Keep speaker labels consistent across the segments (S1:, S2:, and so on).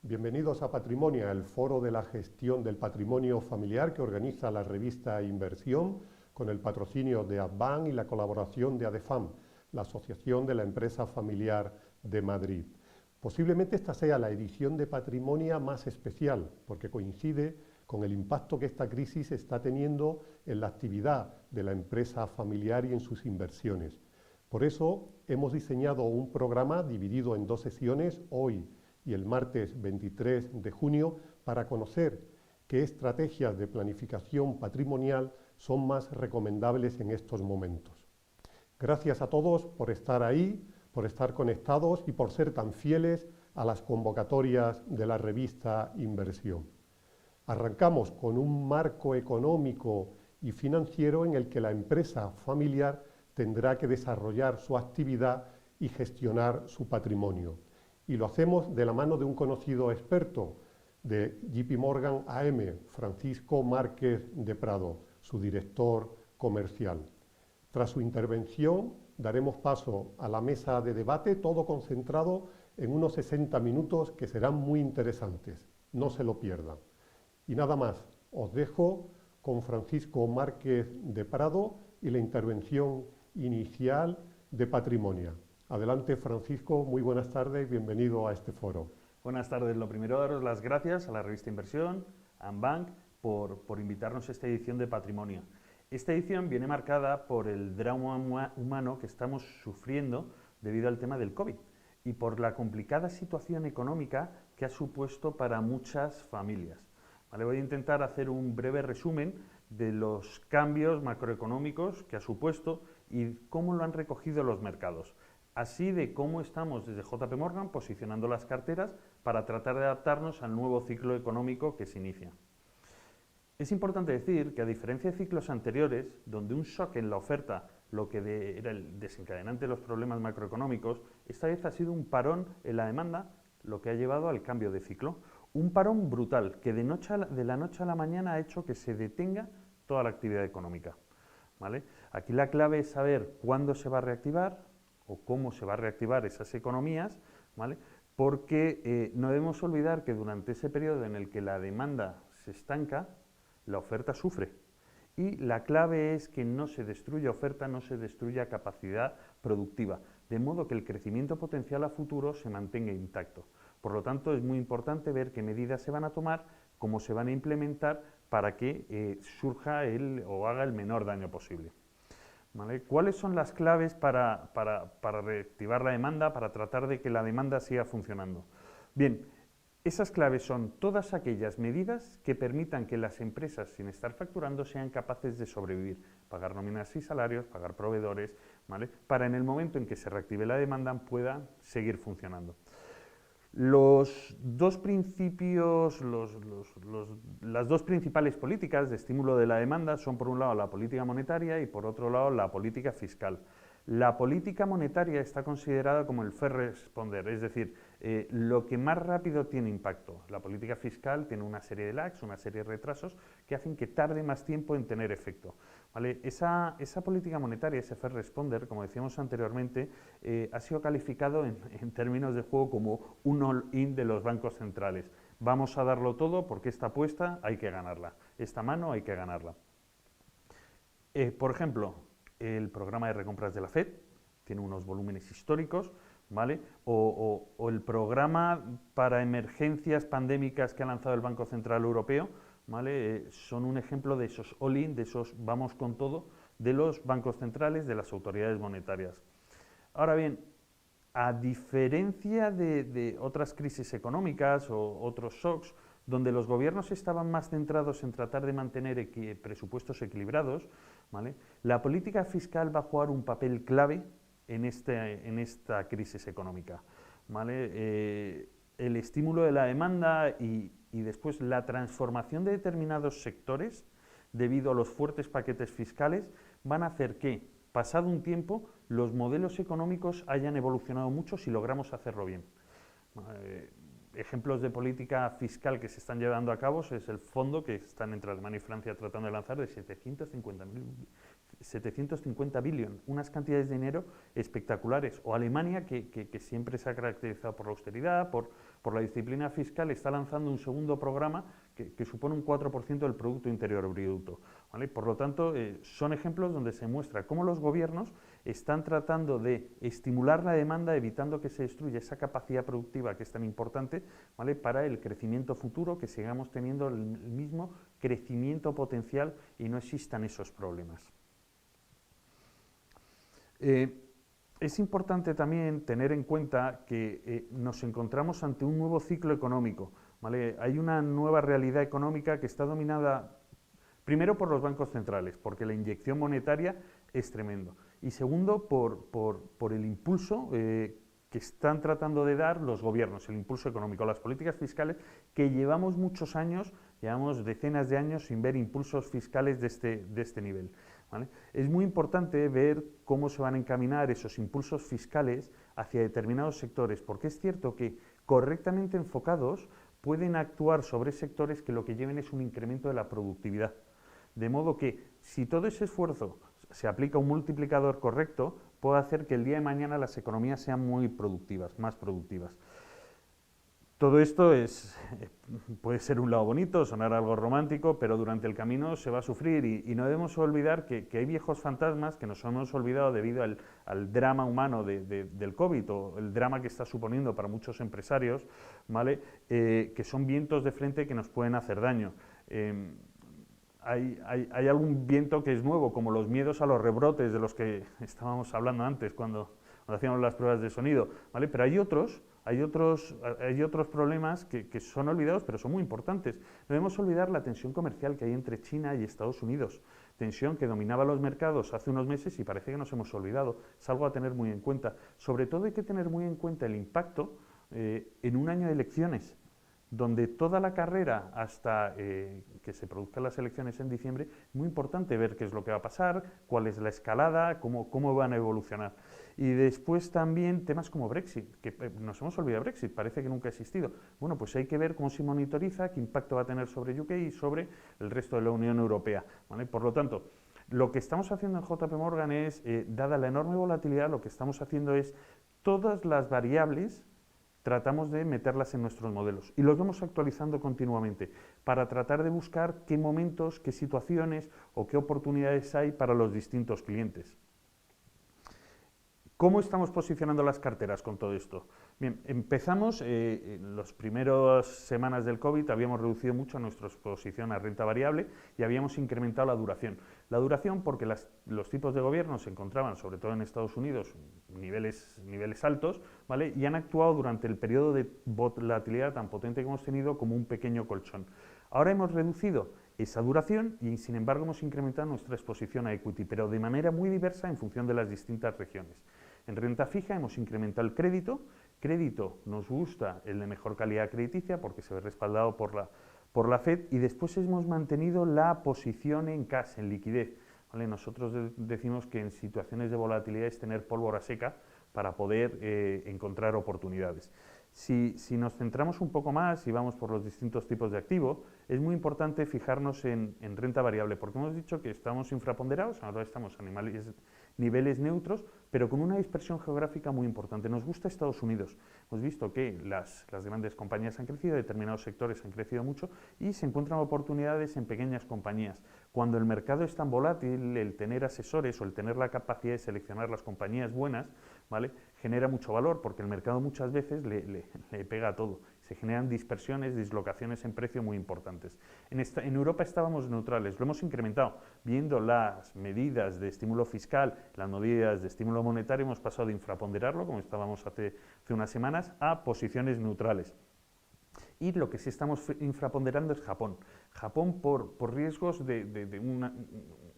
S1: Bienvenidos a Patrimonia, el foro de la gestión del patrimonio familiar que organiza la revista Inversión con el patrocinio de Adban y la colaboración de ADEFAM, la Asociación de la Empresa Familiar de Madrid. Posiblemente esta sea la edición de Patrimonia más especial, porque coincide con el impacto que esta crisis está teniendo en la actividad de la empresa familiar y en sus inversiones. Por eso hemos diseñado un programa dividido en dos sesiones, hoy y el martes 23 de junio, para conocer qué estrategias de planificación patrimonial son más recomendables en estos momentos. Gracias a todos por estar ahí, por estar conectados y por ser tan fieles a las convocatorias de la revista Inversión. Arrancamos con un marco económico y financiero en el que la empresa familiar tendrá que desarrollar su actividad y gestionar su patrimonio. Y lo hacemos de la mano de un conocido experto de JP Morgan AM, Francisco Márquez de Prado, su director comercial. Tras su intervención, daremos paso a la mesa de debate, todo concentrado en unos 60 minutos que serán muy interesantes. No se lo pierdan. Y nada más, os dejo con Francisco Márquez de Prado y la intervención inicial de Patrimonia. Adelante, Francisco, muy buenas tardes, bienvenido a este foro.
S2: Buenas tardes. Lo primero, daros las gracias a la revista Inversión, a Adban, por invitarnos a esta edición de Patrimonio. Esta edición viene marcada por el drama humano que estamos sufriendo debido al tema del COVID y por la complicada situación económica que ha supuesto para muchas familias. Vale, voy a intentar hacer un breve resumen de los cambios macroeconómicos que ha supuesto y cómo lo han recogido los mercados, así de cómo estamos desde JP Morgan posicionando las carteras para tratar de adaptarnos al nuevo ciclo económico que se inicia. Es importante decir que, a diferencia de ciclos anteriores, donde un shock en la oferta lo que era el desencadenante de los problemas macroeconómicos, esta vez ha sido un parón en la demanda, lo que ha llevado al cambio de ciclo. Un parón brutal que de la noche a la mañana ha hecho que se detenga toda la actividad económica. ¿Vale? Aquí la clave es saber cuándo se va a reactivar o cómo se va a reactivar esas economías, ¿vale? Porque no debemos olvidar que durante ese periodo en el que la demanda se estanca, la oferta sufre. Y la clave es que no se destruya oferta, no se destruya capacidad productiva, de modo que el crecimiento potencial a futuro se mantenga intacto. Por lo tanto, es muy importante ver qué medidas se van a tomar, cómo se van a implementar para que surja o haga el menor daño posible. ¿Vale? ¿Cuáles son las claves para reactivar la demanda, para tratar de que la demanda siga funcionando? Bien, esas claves son todas aquellas medidas que permitan que las empresas, sin estar facturando, sean capaces de sobrevivir, pagar nóminas y salarios, pagar proveedores, ¿vale? Para en el momento en que se reactive la demanda pueda seguir funcionando. Los dos principios, las dos principales políticas de estímulo de la demanda son, por un lado, la política monetaria y, por otro lado, la política fiscal. La política monetaria está considerada como el first responder, es decir, lo que más rápido tiene impacto. La política fiscal tiene una serie de lags, una serie de retrasos que hacen que tarde más tiempo en tener efecto. ¿Vale? Esa política monetaria, ese first responder, como decíamos anteriormente, ha sido calificado en términos de juego como un all-in de los bancos centrales. Vamos a darlo todo porque esta apuesta hay que ganarla, esta mano hay que ganarla. Por ejemplo, el programa de recompras de la FED tiene unos volúmenes históricos, ¿vale? O el programa para emergencias pandémicas que ha lanzado el Banco Central Europeo, ¿vale? Son un ejemplo de esos all-in, de esos vamos con todo, de los bancos centrales, de las autoridades monetarias. Ahora bien, a diferencia de otras crisis económicas o otros shocks, donde los gobiernos estaban más centrados en tratar de mantener presupuestos equilibrados, ¿vale? La política fiscal va a jugar un papel clave en esta crisis económica, ¿vale? El estímulo de la demanda y después la transformación de determinados sectores debido a los fuertes paquetes fiscales van a hacer que, pasado un tiempo, los modelos económicos hayan evolucionado mucho si logramos hacerlo bien. Ejemplos de política fiscal que se están llevando a cabo es el fondo que están entre Alemania y Francia tratando de lanzar de 750 750 billion, unas cantidades de dinero espectaculares. O Alemania, que siempre se ha caracterizado por la austeridad, por la disciplina fiscal, está lanzando un segundo programa que supone un 4% del Producto Interior Bruto, ¿vale? Por lo tanto, son ejemplos donde se muestra cómo los gobiernos están tratando de estimular la demanda, evitando que se destruya esa capacidad productiva que es tan importante, ¿vale?, para el crecimiento futuro, que sigamos teniendo el mismo crecimiento potencial y no existan esos problemas. Es importante también tener en cuenta que nos encontramos ante un nuevo ciclo económico, ¿vale? Hay una nueva realidad económica que está dominada primero por los bancos centrales, porque la inyección monetaria es tremendo, y segundo por el impulso que están tratando de dar los gobiernos, el impulso económico, las políticas fiscales, que llevamos muchos años, llevamos decenas de años sin ver impulsos fiscales de este nivel, ¿vale? Es muy importante ver cómo se van a encaminar esos impulsos fiscales hacia determinados sectores, porque es cierto que correctamente enfocados pueden actuar sobre sectores que lo que lleven es un incremento de la productividad. De modo que si todo ese esfuerzo se aplica un multiplicador correcto, puede hacer que el día de mañana las economías sean muy productivas, más productivas. Todo esto puede ser un lado bonito, sonar algo romántico, pero durante el camino se va a sufrir y no debemos olvidar que hay viejos fantasmas que nos hemos olvidado debido al drama humano del COVID, o el drama que está suponiendo para muchos empresarios, ¿vale?, que son vientos de frente que nos pueden hacer daño. Hay algún viento que es nuevo, como los miedos a los rebrotes de los que estábamos hablando antes cuando hacíamos las pruebas de sonido, ¿vale? Pero hay otros problemas que son olvidados, pero son muy importantes. No debemos olvidar la tensión comercial que hay entre China y Estados Unidos, tensión que dominaba los mercados hace unos meses y parece que nos hemos olvidado. Es algo a tener muy en cuenta. Sobre todo hay que tener muy en cuenta el impacto en un año de elecciones, donde toda la carrera hasta que se produzcan las elecciones en diciembre, es muy importante ver qué es lo que va a pasar, cuál es la escalada, cómo van a evolucionar. Y después también temas como Brexit, que nos hemos olvidado de Brexit, parece que nunca ha existido. Bueno, pues hay que ver cómo se monitoriza, qué impacto va a tener sobre UK y sobre el resto de la Unión Europea, ¿vale? Por lo tanto, lo que estamos haciendo en JP Morgan es, dada la enorme volatilidad, lo que estamos haciendo es todas las variables tratamos de meterlas en nuestros modelos y los vamos actualizando continuamente para tratar de buscar qué momentos, qué situaciones o qué oportunidades hay para los distintos clientes. ¿Cómo estamos posicionando las carteras con todo esto? Bien, empezamos, en las primeras semanas del COVID habíamos reducido mucho nuestra exposición a renta variable y habíamos incrementado la duración. La duración porque los tipos de gobierno se encontraban, sobre todo en Estados Unidos, niveles altos, ¿vale?, y han actuado durante el periodo de volatilidad tan potente que hemos tenido como un pequeño colchón. Ahora hemos reducido esa duración y, sin embargo, hemos incrementado nuestra exposición a equity, pero de manera muy diversa en función de las distintas regiones. En renta fija hemos incrementado el crédito. Crédito nos gusta el de mejor calidad crediticia porque se ve respaldado por la FED, y después hemos mantenido la posición en cash, en liquidez, ¿vale? Nosotros decimos que en situaciones de volatilidad es tener pólvora seca para poder encontrar oportunidades. Si nos centramos un poco más y vamos por los distintos tipos de activo, es muy importante fijarnos en renta variable, porque hemos dicho que estamos infraponderados, ahora estamos a niveles neutros, pero con una dispersión geográfica muy importante. Nos gusta Estados Unidos. Hemos visto que las grandes compañías han crecido, determinados sectores han crecido mucho y se encuentran oportunidades en pequeñas compañías. Cuando el mercado es tan volátil, el tener asesores o el tener la capacidad de seleccionar las compañías buenas, ¿vale?, genera mucho valor, porque el mercado muchas veces le pega a todo. Se generan dispersiones, dislocaciones en precio muy importantes. En Europa estábamos neutrales, lo hemos incrementado. Viendo las medidas de estímulo fiscal, las medidas de estímulo monetario, hemos pasado de infraponderarlo, como estábamos hace unas semanas, a posiciones neutrales. Y lo que sí estamos infraponderando es Japón. Japón por riesgos de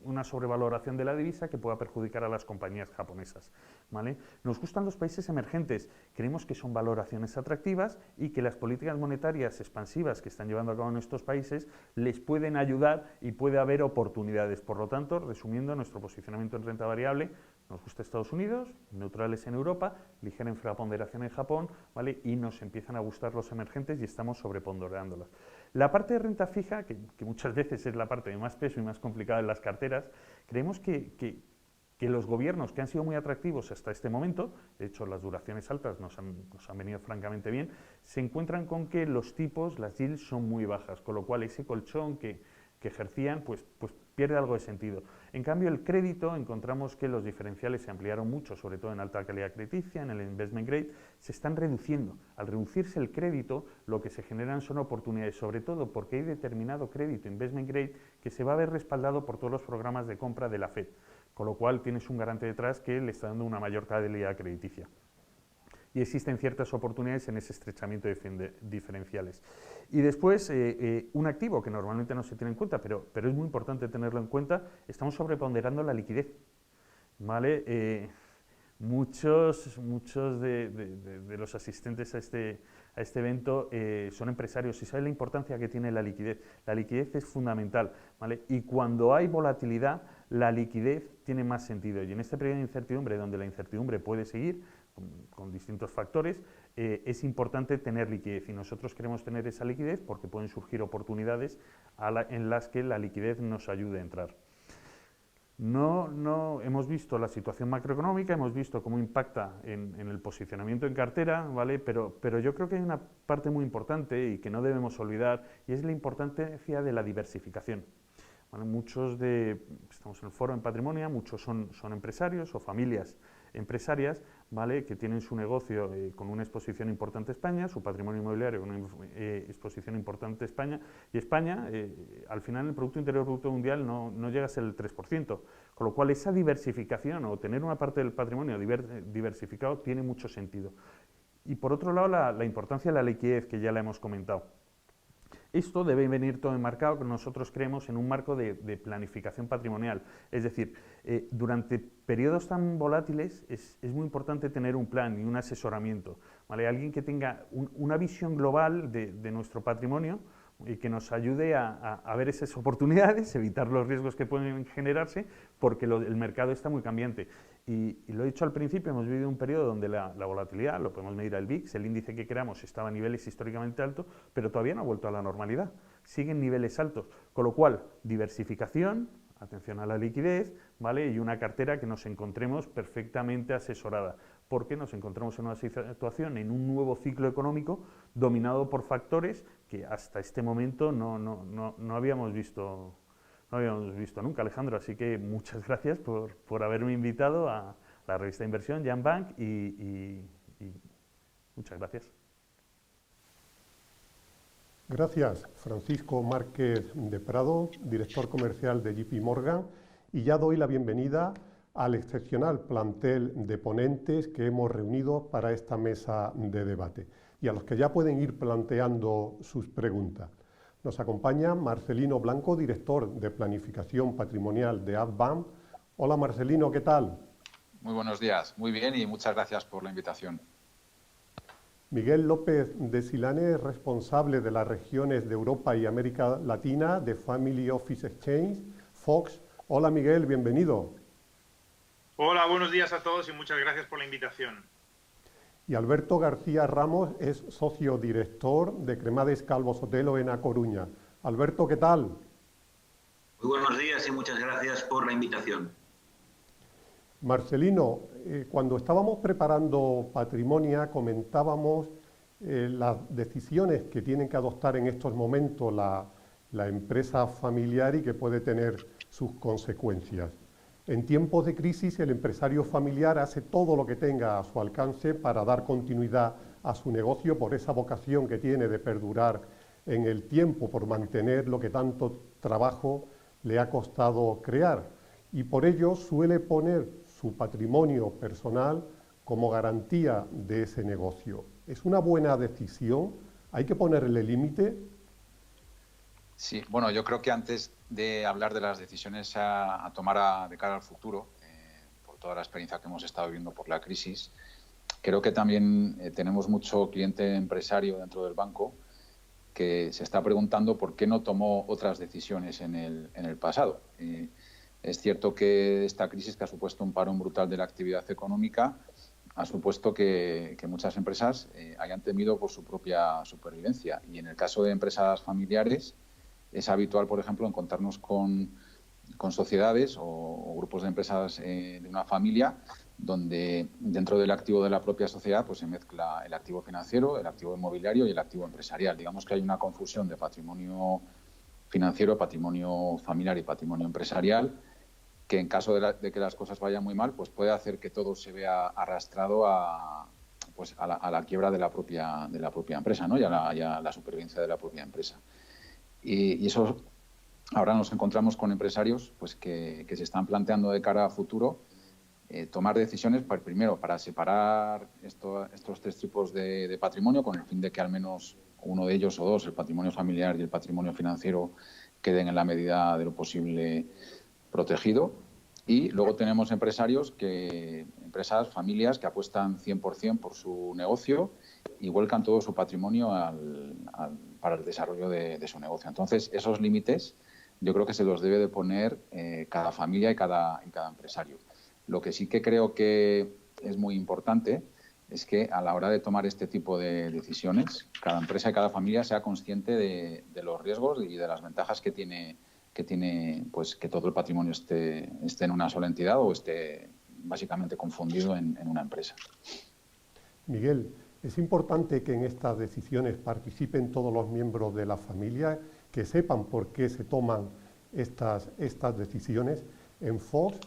S2: una sobrevaloración de la divisa que pueda perjudicar a las compañías japonesas, ¿vale? Nos gustan los países emergentes, creemos que son valoraciones atractivas y que las políticas monetarias expansivas que están llevando a cabo en estos países les pueden ayudar y puede haber oportunidades. Por lo tanto, resumiendo nuestro posicionamiento en renta variable, nos gusta Estados Unidos, neutrales en Europa, ligera infraponderación en Japón, ¿vale?, y nos empiezan a gustar los emergentes y estamos sobreponderándolas. La parte de renta fija, que muchas veces es la parte de más peso y más complicada en las carteras, creemos que los gobiernos que han sido muy atractivos hasta este momento, de hecho las duraciones altas nos han venido francamente bien, se encuentran con que los tipos, las yields son muy bajas, con lo cual ese colchón que ejercían pues pierde algo de sentido. En cambio, el crédito, encontramos que los diferenciales se ampliaron mucho, sobre todo en alta calidad crediticia, en el investment grade, se están reduciendo. Al reducirse el crédito, lo que se generan son oportunidades, sobre todo porque hay determinado crédito investment grade que se va a ver respaldado por todos los programas de compra de la FED, con lo cual tienes un garante detrás que le está dando una mayor calidad crediticia. Y existen ciertas oportunidades en ese estrechamiento de diferenciales. Y después, un activo que normalmente no se tiene en cuenta, pero es muy importante tenerlo en cuenta, estamos sobreponderando la liquidez, ¿vale? Muchos de los asistentes a este evento son empresarios y saben la importancia que tiene la liquidez. La liquidez es fundamental, ¿vale? Y cuando hay volatilidad, la liquidez tiene más sentido. Y en este periodo de incertidumbre, donde la incertidumbre puede seguir, con distintos factores, es importante tener liquidez y nosotros queremos tener esa liquidez porque pueden surgir oportunidades en las que la liquidez nos ayude a entrar. No hemos visto la situación macroeconómica, hemos visto cómo impacta en el posicionamiento en cartera, ¿vale? Pero yo creo que hay una parte muy importante y que no debemos olvidar, y es la importancia de la diversificación. Bueno, estamos en el foro en Patrimonio, muchos son empresarios o familias empresarias, ¿vale?, que tienen su negocio con una exposición importante a España, su patrimonio inmobiliario con una exposición importante a España, y España, al final, el Producto Interior Bruto Mundial no llega a ser el 3%, con lo cual esa diversificación o tener una parte del patrimonio diversificado tiene mucho sentido. Y por otro lado, la importancia de la liquidez, que ya la hemos comentado. Esto debe venir todo enmarcado, que nosotros creemos, en un marco de planificación patrimonial. Es decir, durante periodos tan volátiles es muy importante tener un plan y un asesoramiento, ¿vale? Alguien que tenga una visión global de nuestro patrimonio y que nos ayude a ver esas oportunidades, evitar los riesgos que pueden generarse, porque el mercado está muy cambiante. Y lo he dicho al principio, hemos vivido un periodo donde la volatilidad, lo podemos medir al VIX, el índice que queramos estaba a niveles históricamente altos, pero todavía no ha vuelto a la normalidad, siguen niveles altos, con lo cual diversificación, atención a la liquidez, ¿vale?, y una cartera que nos encontremos perfectamente asesorada, porque nos encontramos en una situación, en un nuevo ciclo económico dominado por factores que hasta este momento no habíamos visto nunca, Alejandro. Así que muchas gracias por haberme invitado a la revista de inversión Jan Bank y muchas gracias.
S1: Gracias, Francisco Márquez de Prado, director comercial de JP Morgan, y ya doy la bienvenida al excepcional plantel de ponentes que hemos reunido para esta mesa de debate y a los que ya pueden ir planteando sus preguntas. Nos acompaña Marcelino Blanco, director de Planificación Patrimonial de Advam. Hola Marcelino, ¿qué tal?
S3: Muy buenos días, muy bien y muchas gracias por la invitación.
S1: Miguel López de Silane, responsable de las regiones de Europa y América Latina de Family Office Exchange, Fox. Hola Miguel, bienvenido.
S4: Hola, buenos días a todos y muchas gracias por la invitación.
S1: Y Alberto García Ramos es socio director de Cremades Calvo Sotelo en A Coruña. Alberto, ¿qué tal?
S5: Muy buenos días y muchas gracias por la invitación.
S1: Marcelino, cuando estábamos preparando Patrimonia comentábamos las decisiones que tienen que adoptar en estos momentos la empresa familiar y que puede tener sus consecuencias. En tiempos de crisis, el empresario familiar hace todo lo que tenga a su alcance para dar continuidad a su negocio por esa vocación que tiene de perdurar en el tiempo, por mantener lo que tanto trabajo le ha costado crear. Y por ello suele poner su patrimonio personal como garantía de ese negocio. ¿Es una buena decisión? ¿Hay que ponerle límite?
S3: Sí, bueno, yo creo que antes de hablar de las decisiones a tomar de cara al futuro, por toda la experiencia que hemos estado viviendo por la crisis, creo que también tenemos mucho cliente empresario dentro del banco que se está preguntando por qué no tomó otras decisiones en el pasado. Es cierto que esta crisis, que ha supuesto un parón brutal de la actividad económica, ha supuesto que muchas empresas hayan temido por su propia supervivencia. Y en el caso de empresas familiares, es habitual, por ejemplo, encontrarnos con con sociedades o grupos de empresas de una familia, donde dentro del activo de la propia sociedad pues se mezcla el activo financiero, el activo inmobiliario y el activo empresarial. Digamos que hay una confusión de patrimonio financiero, patrimonio familiar y patrimonio empresarial, que en caso de que las cosas vayan muy mal, pues puede hacer que todo se vea arrastrado a la quiebra de la propia empresa, ¿no? y a la supervivencia de la propia empresa. Y eso ahora nos encontramos con empresarios pues que se están planteando de cara a futuro tomar decisiones, primero, para separar estos tres tipos de patrimonio, con el fin de que al menos uno de ellos o dos, el patrimonio familiar y el patrimonio financiero, queden en la medida de lo posible protegido. Y luego tenemos empresas, familias que apuestan 100% por su negocio y vuelcan todo su patrimonio para el desarrollo de su negocio. Entonces, esos límites yo creo que se los debe de poner cada familia y cada empresario. Lo que sí que creo que es muy importante es que a la hora de tomar este tipo de decisiones, cada empresa y cada familia sea consciente de los riesgos y de las ventajas que tiene pues que todo el patrimonio esté en una sola entidad o esté básicamente confundido en una empresa.
S1: Miguel, es importante que en estas decisiones participen todos los miembros de la familia, que sepan por qué se toman estas decisiones. En Fox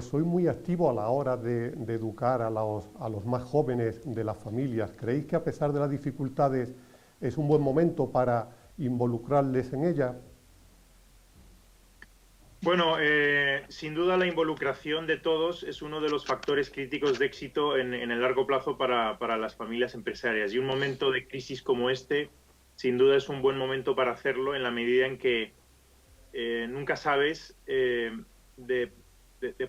S1: soy muy activo a la hora de educar a los más jóvenes de las familias. ¿Creéis que a pesar de las dificultades es un buen momento para involucrarles en ella?
S4: Bueno, sin duda la involucración de todos es uno de los factores críticos de éxito en el largo plazo para las familias empresarias. Y un momento de crisis como este, sin duda es un buen momento para hacerlo, en la medida en que nunca sabes de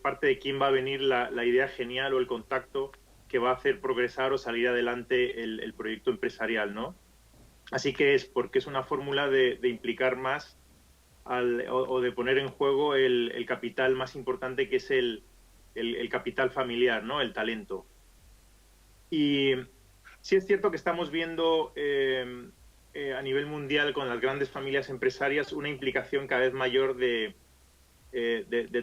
S4: parte de quién va a venir la idea genial o el contacto que va a hacer progresar o salir adelante el proyecto empresarial, ¿no? Así que porque es una fórmula de implicar más o de poner en juego el capital más importante, que es el capital familiar, ¿no? El talento. Y sí es cierto que estamos viendo a nivel mundial con las grandes familias empresarias una implicación cada vez mayor de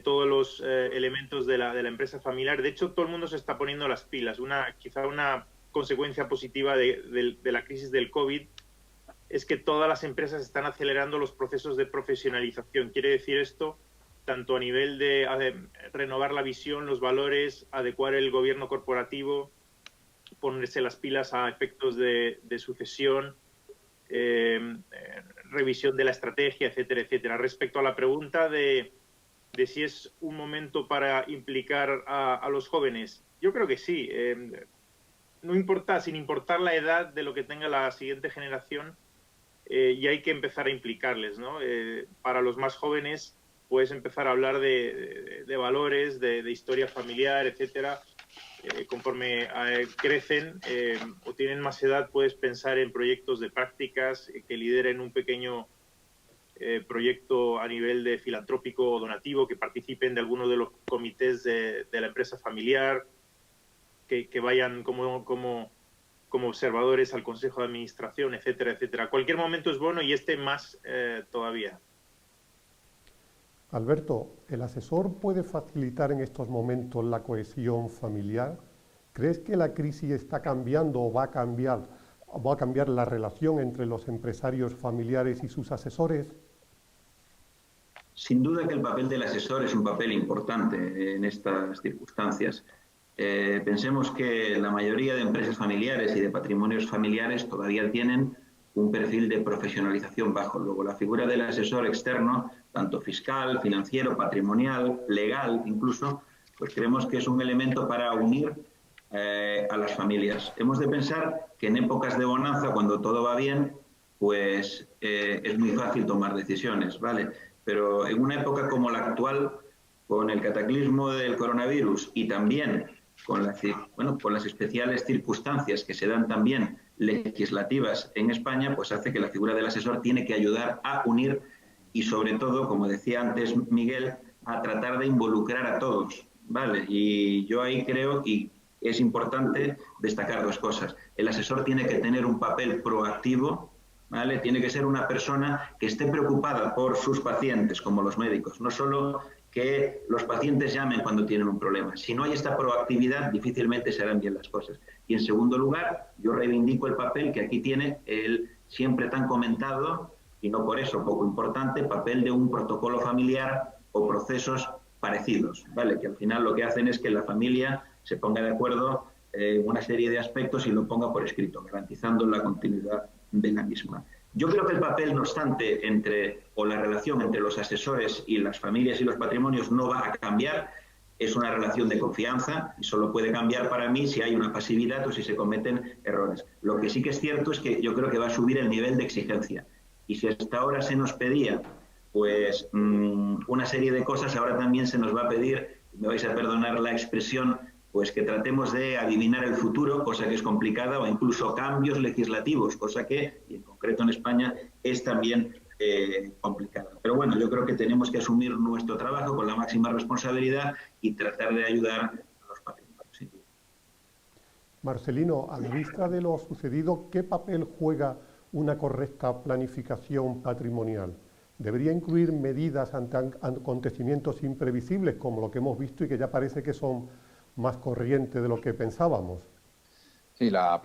S4: todos los elementos de la empresa familiar. De hecho, todo el mundo se está poniendo las pilas. Quizá una consecuencia positiva de la crisis del COVID es que todas las empresas están acelerando los procesos de profesionalización. Quiere decir esto tanto a nivel de renovar la visión, los valores, adecuar el gobierno corporativo, ponerse las pilas a efectos de sucesión, revisión de la estrategia, etcétera, etcétera. Respecto a la pregunta de si es un momento para implicar a los jóvenes, yo creo que sí. No importa, sin importar la edad de lo que tenga la siguiente generación, y hay que empezar a implicarles, ¿no? Para los más jóvenes puedes empezar a hablar de valores, de historia familiar, etcétera. Conforme crecen o tienen más edad, puedes pensar en proyectos de prácticas que lideren un pequeño proyecto a nivel de filantrópico o donativo, que participen de alguno de los comités de la empresa familiar, que vayan como observadores al Consejo de Administración, etcétera, etcétera. Cualquier momento es bueno y más todavía.
S1: Alberto, ¿el asesor puede facilitar en estos momentos la cohesión familiar? ¿Crees que la crisis está cambiando o va a cambiar la relación entre los empresarios familiares y sus asesores?
S5: Sin duda que el papel del asesor es un papel importante en estas circunstancias. Pensemos que la mayoría de empresas familiares y de patrimonios familiares todavía tienen un perfil de profesionalización bajo. Luego, la figura del asesor externo, tanto fiscal, financiero, patrimonial, legal incluso, pues creemos que es un elemento para unir a las familias. Hemos de pensar que en épocas de bonanza, cuando todo va bien, pues es muy fácil tomar decisiones, ¿vale? Pero en una época como la actual, con el cataclismo del coronavirus y también con las especiales circunstancias que se dan también legislativas en España, pues hace que la figura del asesor tiene que ayudar a unir y, sobre todo, como decía antes Miguel, a tratar de involucrar a todos, ¿vale? Y yo ahí creo, y es importante destacar dos cosas. El asesor tiene que tener un papel proactivo, ¿vale? Tiene que ser una persona que esté preocupada por sus pacientes, como los médicos, no solo que los pacientes llamen cuando tienen un problema. Si no hay esta proactividad, difícilmente se harán bien las cosas. Y en segundo lugar, yo reivindico el papel que aquí tiene el siempre tan comentado, y no por eso poco importante, papel de un protocolo familiar o procesos parecidos, ¿vale? Que al final lo que hacen es que la familia se ponga de acuerdo en una serie de aspectos y lo ponga por escrito, garantizando la continuidad de la misma. Yo creo que el papel, no obstante, o la relación entre los asesores y las familias y los patrimonios no va a cambiar. Es una relación de confianza y solo puede cambiar para mí si hay una pasividad o si se cometen errores. Lo que sí que es cierto es que yo creo que va a subir el nivel de exigencia. Y si hasta ahora se nos pedía pues una serie de cosas, ahora también se nos va a pedir, me vais a perdonar la expresión, pues que tratemos de adivinar el futuro, cosa que es complicada, o incluso cambios legislativos, cosa que, y en concreto en España, es también complicada. Pero bueno, yo creo que tenemos que asumir nuestro trabajo con la máxima responsabilidad y tratar de ayudar a los patrimonios. Sí.
S1: Marcelino, a la vista de lo sucedido, ¿qué papel juega una correcta planificación patrimonial? ¿Debería incluir medidas ante acontecimientos imprevisibles, como lo que hemos visto y que ya parece que son más corrientes de lo que pensábamos?
S3: Sí, la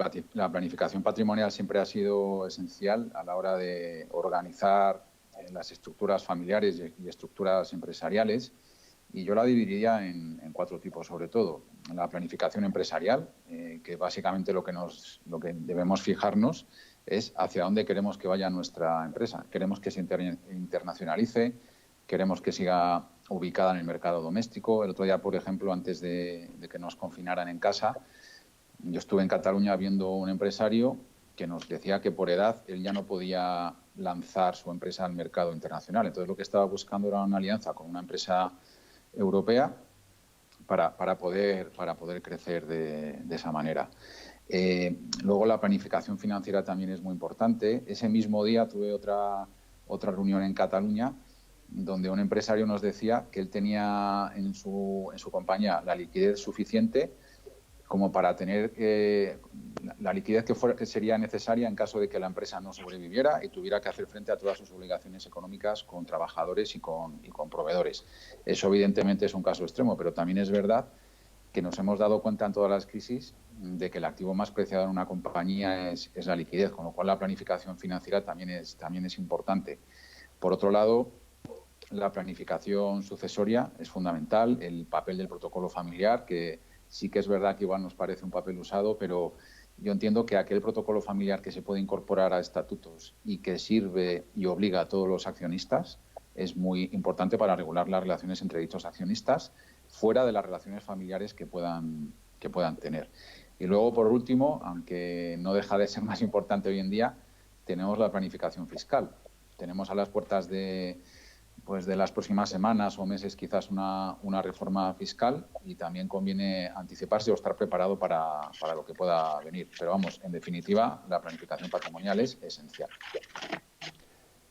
S3: planificación patrimonial siempre ha sido esencial a la hora de organizar las estructuras familiares y estructuras empresariales, y yo la dividiría en 4 tipos, sobre todo. La planificación empresarial, que básicamente lo que debemos fijarnos es hacia dónde queremos que vaya nuestra empresa. Queremos que se internacionalice, queremos que siga ubicada en el mercado doméstico. El otro día, por ejemplo, antes de que nos confinaran en casa, yo estuve en Cataluña viendo un empresario que nos decía que por edad él ya no podía lanzar su empresa al mercado internacional. Entonces, lo que estaba buscando era una alianza con una empresa europea para poder crecer de esa manera. Luego, la planificación financiera también es muy importante. Ese mismo día tuve otra reunión en Cataluña, donde un empresario nos decía que él tenía en su compañía la liquidez suficiente como para tener la liquidez que sería necesaria en caso de que la empresa no sobreviviera y tuviera que hacer frente a todas sus obligaciones económicas con trabajadores y con proveedores. Eso evidentemente es un caso extremo, pero también es verdad que nos hemos dado cuenta en todas las crisis de que el activo más preciado en una compañía es la liquidez, con lo cual la planificación financiera también es importante. Por otro lado, la planificación sucesoria es fundamental, el papel del protocolo familiar, que sí que es verdad que igual nos parece un papel usado, pero yo entiendo que aquel protocolo familiar que se puede incorporar a estatutos y que sirve y obliga a todos los accionistas es muy importante para regular las relaciones entre dichos accionistas fuera de las relaciones familiares que puedan tener. Y luego, por último, aunque no deja de ser más importante hoy en día, tenemos la planificación fiscal. Tenemos a las puertas de las próximas semanas o meses quizás una reforma fiscal, y también conviene anticiparse o estar preparado para lo que pueda venir. Pero vamos, en definitiva, la planificación patrimonial es esencial.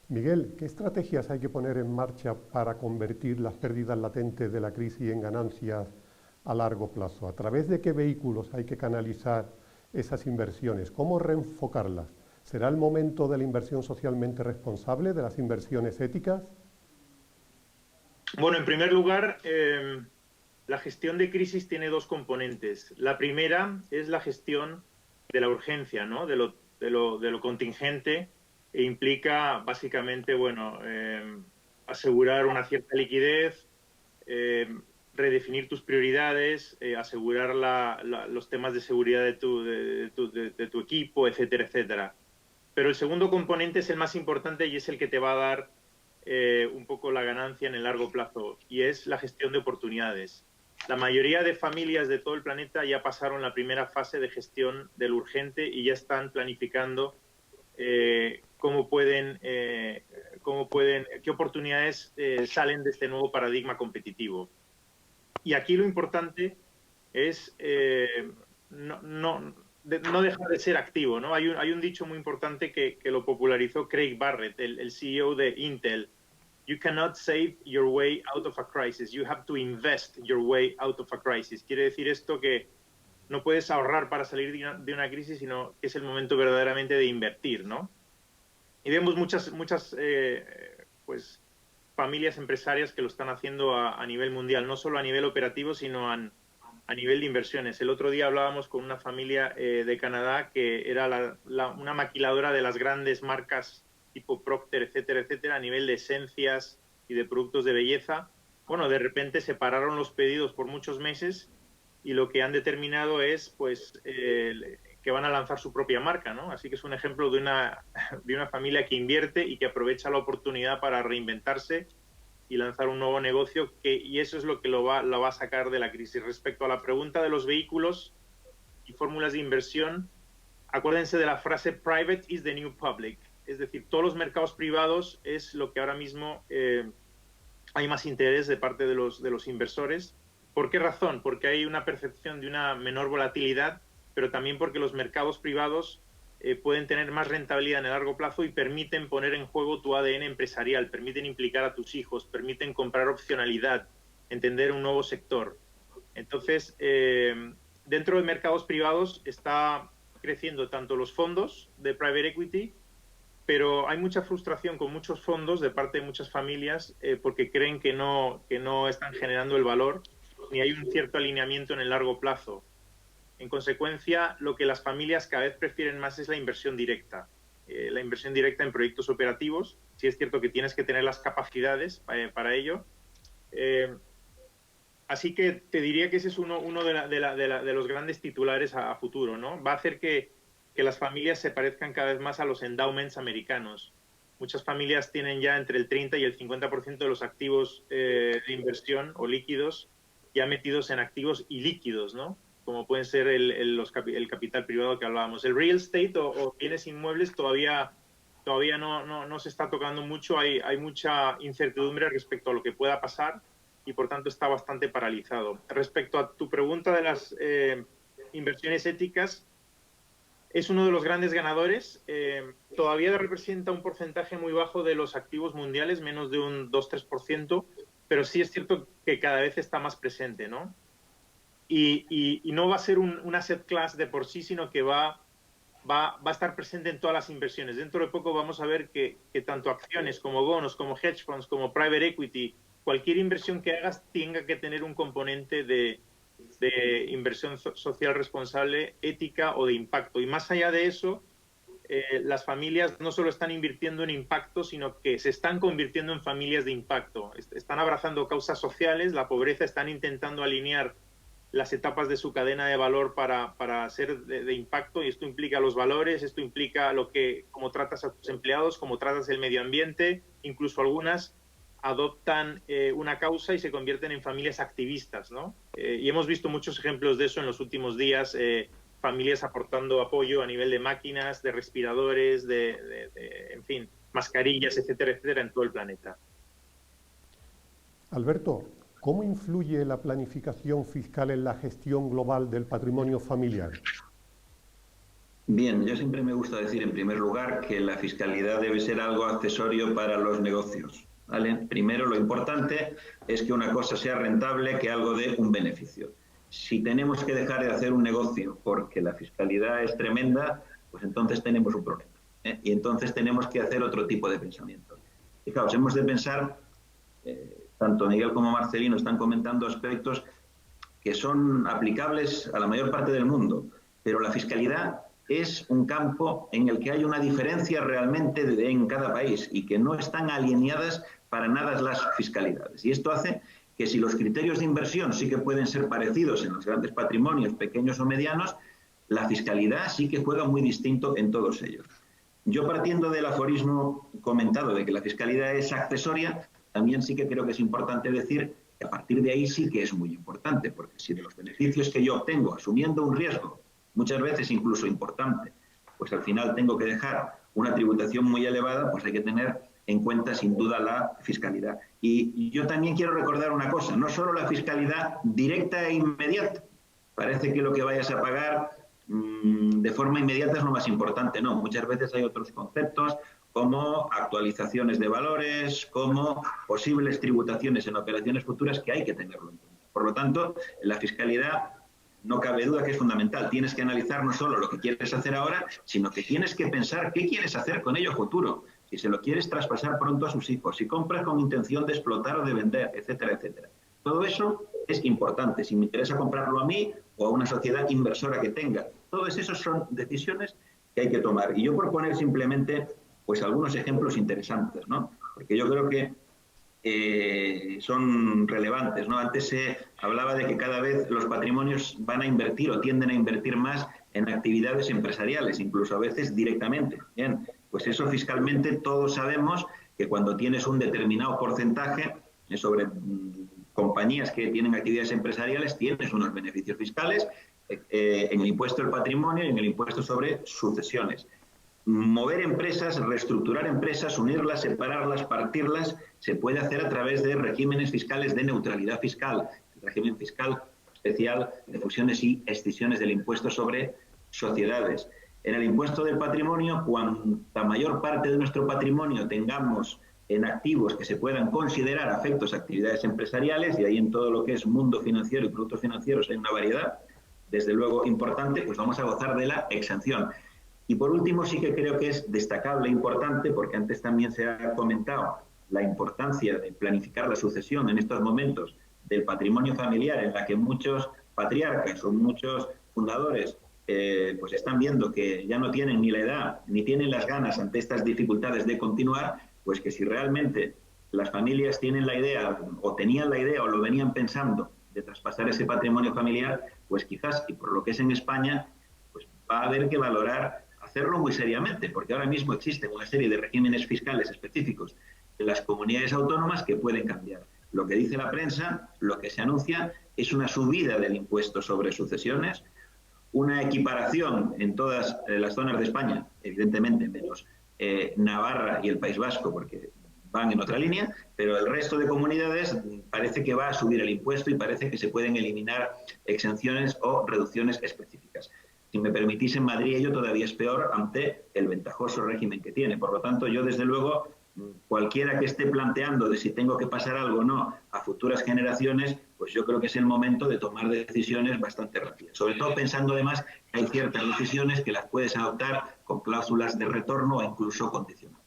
S1: Miguel, ¿qué estrategias hay que poner en marcha para convertir las pérdidas latentes de la crisis en ganancias a largo plazo? ¿A través de qué vehículos hay que canalizar esas inversiones? ¿Cómo reenfocarlas? ¿Será el momento de la inversión socialmente responsable, de las inversiones éticas?
S4: Bueno, en primer lugar, la gestión de crisis tiene 2 componentes. La primera es la gestión de la urgencia, ¿no? de lo contingente, e implica básicamente, bueno, asegurar una cierta liquidez, redefinir tus prioridades, asegurar los temas de seguridad de tu equipo, etcétera, etcétera. Pero el segundo componente es el más importante y es el que te va a dar un poco la ganancia en el largo plazo, y es la gestión de oportunidades. La mayoría de familias de todo el planeta ya pasaron la primera fase de gestión del urgente y ya están planificando qué oportunidades salen de este nuevo paradigma competitivo. Y aquí lo importante es no dejar de ser activo, ¿no? Hay un dicho muy importante que lo popularizó Craig Barrett, el CEO de Intel. You cannot save your way out of a crisis. You have to invest your way out of a crisis. Quiere decir esto que no puedes ahorrar para salir de una crisis, sino que es el momento verdaderamente de invertir, ¿no? Y vemos muchas pues, familias empresarias que lo están haciendo a nivel mundial, no solo a nivel operativo, sino a nivel de inversiones. El otro día hablábamos con una familia de Canadá que era una maquiladora de las grandes marcas tipo Procter, etcétera, etcétera, a nivel de esencias y de productos de belleza. Bueno, de repente se pararon los pedidos por muchos meses y lo que han determinado es pues que van a lanzar su propia marca, ¿no? Así que es un ejemplo de una familia que invierte y que aprovecha la oportunidad para reinventarse y lanzar un nuevo negocio, y eso es lo que lo va a sacar de la crisis. Respecto a la pregunta de los vehículos y fórmulas de inversión, acuérdense de la frase "private is the new public", es decir, todos los mercados privados es lo que ahora mismo hay más interés de parte de los inversores. ¿Por qué razón? Porque hay una percepción de una menor volatilidad, pero también porque los mercados privados pueden tener más rentabilidad en el largo plazo y permiten poner en juego tu ADN empresarial, permiten implicar a tus hijos, permiten comprar opcionalidad, entender un nuevo sector. Entonces, dentro de mercados privados está creciendo tanto los fondos de private equity, pero hay mucha frustración con muchos fondos de parte de muchas familias porque creen que no están generando el valor ni hay un cierto alineamiento en el largo plazo. En consecuencia, lo que las familias cada vez prefieren más es la inversión directa. La inversión directa en proyectos operativos. Sí es cierto que tienes que tener las capacidades para ello. Así que te diría que ese es uno de los grandes titulares a futuro, ¿no? Va a hacer que las familias se parezcan cada vez más a los endowments americanos. Muchas familias tienen ya entre el 30 y el 50% de los activos de inversión o líquidos ya metidos en activos ilíquidos, ¿no? Como pueden ser el capital privado que hablábamos. El real estate o bienes inmuebles todavía no se está tocando mucho, hay mucha incertidumbre respecto a lo que pueda pasar y por tanto está bastante paralizado. Respecto a tu pregunta de las inversiones éticas, es uno de los grandes ganadores, todavía representa un porcentaje muy bajo de los activos mundiales, menos de un 2-3%, pero sí es cierto que cada vez está más presente, ¿no? Y no va a ser un asset class de por sí, sino que va a estar presente en todas las inversiones. Dentro de poco vamos a ver que tanto acciones como bonos, como hedge funds, como private equity, cualquier inversión que hagas tenga que tener un componente de inversión social responsable, ética o de impacto. Y más allá de eso, las familias no solo están invirtiendo en impacto, sino que se están convirtiendo en familias de impacto. Están abrazando causas sociales, la pobreza, están intentando alinear las etapas de su cadena de valor para ser de impacto, y esto implica los valores, esto implica cómo tratas a tus empleados, cómo tratas el medio ambiente, incluso algunas adoptan una causa y se convierten en familias activistas, ¿no? Y hemos visto muchos ejemplos de eso en los últimos días, familias aportando apoyo a nivel de máquinas, de respiradores, en fin, mascarillas, etcétera, etcétera, en todo el planeta.
S1: Alberto, ¿cómo influye la planificación fiscal en la gestión global del patrimonio familiar?
S5: Bien, yo siempre me gusta decir, en primer lugar, que la fiscalidad debe ser algo accesorio para los negocios, ¿vale? Primero, lo importante es que una cosa sea rentable, que algo dé un beneficio. Si tenemos que dejar de hacer un negocio porque la fiscalidad es tremenda, pues entonces tenemos un problema, ¿eh? Y entonces tenemos que hacer otro tipo de pensamiento. Fijaos, hemos de pensar, tanto Miguel como Marcelino están comentando aspectos que son aplicables a la mayor parte del mundo, pero la fiscalidad es un campo en el que hay una diferencia realmente en cada país y que no están alineadas para nada las fiscalidades. Y esto hace que si los criterios de inversión sí que pueden ser parecidos en los grandes patrimonios, pequeños o medianos, la fiscalidad sí que juega muy distinto en todos ellos. Yo, partiendo del aforismo comentado de que la fiscalidad es accesoria, también sí que creo que es importante decir que a partir de ahí sí que es muy importante, porque si de los beneficios que yo obtengo asumiendo un riesgo, muchas veces incluso importante, pues al final tengo que dejar una tributación muy elevada, pues hay que tener en cuenta sin duda la fiscalidad. Y yo también quiero recordar una cosa, no solo la fiscalidad directa e inmediata, parece que lo que vayas a pagar de forma inmediata es lo más importante, no, muchas veces hay otros conceptos como actualizaciones de valores, como posibles tributaciones en operaciones futuras que hay que tenerlo en cuenta. Por lo tanto, la fiscalidad no cabe duda que es fundamental. Tienes que analizar no solo lo que quieres hacer ahora, sino que tienes que pensar qué quieres hacer con ello a futuro. si se lo quieres traspasar pronto a sus hijos, si compras con intención de explotar o de vender, etcétera, etcétera. Todo eso es importante, si me interesa comprarlo a mí o a una sociedad inversora que tenga. Todas esas son decisiones que hay que tomar. Y yo por poner simplemente pues algunos ejemplos interesantes, ¿no? Porque yo creo que son relevantes, ¿no? Antes se hablaba de que cada vez los patrimonios van a invertir o tienden a invertir más en actividades empresariales, incluso a veces directamente. Bien, pues eso fiscalmente todos sabemos que cuando tienes un determinado porcentaje sobre compañías que tienen actividades empresariales, tienes unos beneficios fiscales en el impuesto del patrimonio y en el impuesto sobre sucesiones. Mover empresas, reestructurar empresas, unirlas, separarlas, partirlas, se puede hacer a través de regímenes fiscales de neutralidad fiscal, el régimen fiscal especial de fusiones y escisiones del impuesto sobre sociedades. En el impuesto del patrimonio, cuanta mayor parte de nuestro patrimonio tengamos en activos que se puedan considerar afectos a actividades empresariales, y ahí en todo lo que es mundo financiero y productos financieros hay una variedad, desde luego importante, pues vamos a gozar de la exención. Y por último, sí que creo que es destacable e importante, porque antes también se ha comentado la importancia de planificar la sucesión en estos momentos del patrimonio familiar, en la que muchos patriarcas o muchos fundadores pues están viendo que ya no tienen ni la edad ni tienen las ganas ante estas dificultades de continuar, pues que si realmente las familias tienen la idea o tenían la idea o lo venían pensando de traspasar ese patrimonio familiar, pues quizás, y por lo que es en España, pues va a haber que valorar hacerlo muy seriamente, porque ahora mismo existen una serie de regímenes fiscales específicos en las comunidades autónomas que pueden cambiar. Lo que dice la prensa, lo que se anuncia, es una subida del impuesto sobre sucesiones, una equiparación en todas las zonas de España, evidentemente menos Navarra y el País Vasco, porque van en otra línea, pero el resto de comunidades parece que va a subir el impuesto y parece que se pueden eliminar exenciones o reducciones específicas. Si me permitís, en Madrid ello todavía es peor ante el ventajoso régimen que tiene. Por lo tanto, yo desde luego, cualquiera que esté planteando de si tengo que pasar algo o no a futuras generaciones, pues yo creo que es el momento de tomar decisiones bastante rápidas. Sobre todo pensando además que hay ciertas decisiones que las puedes adoptar con cláusulas de retorno o incluso condicional.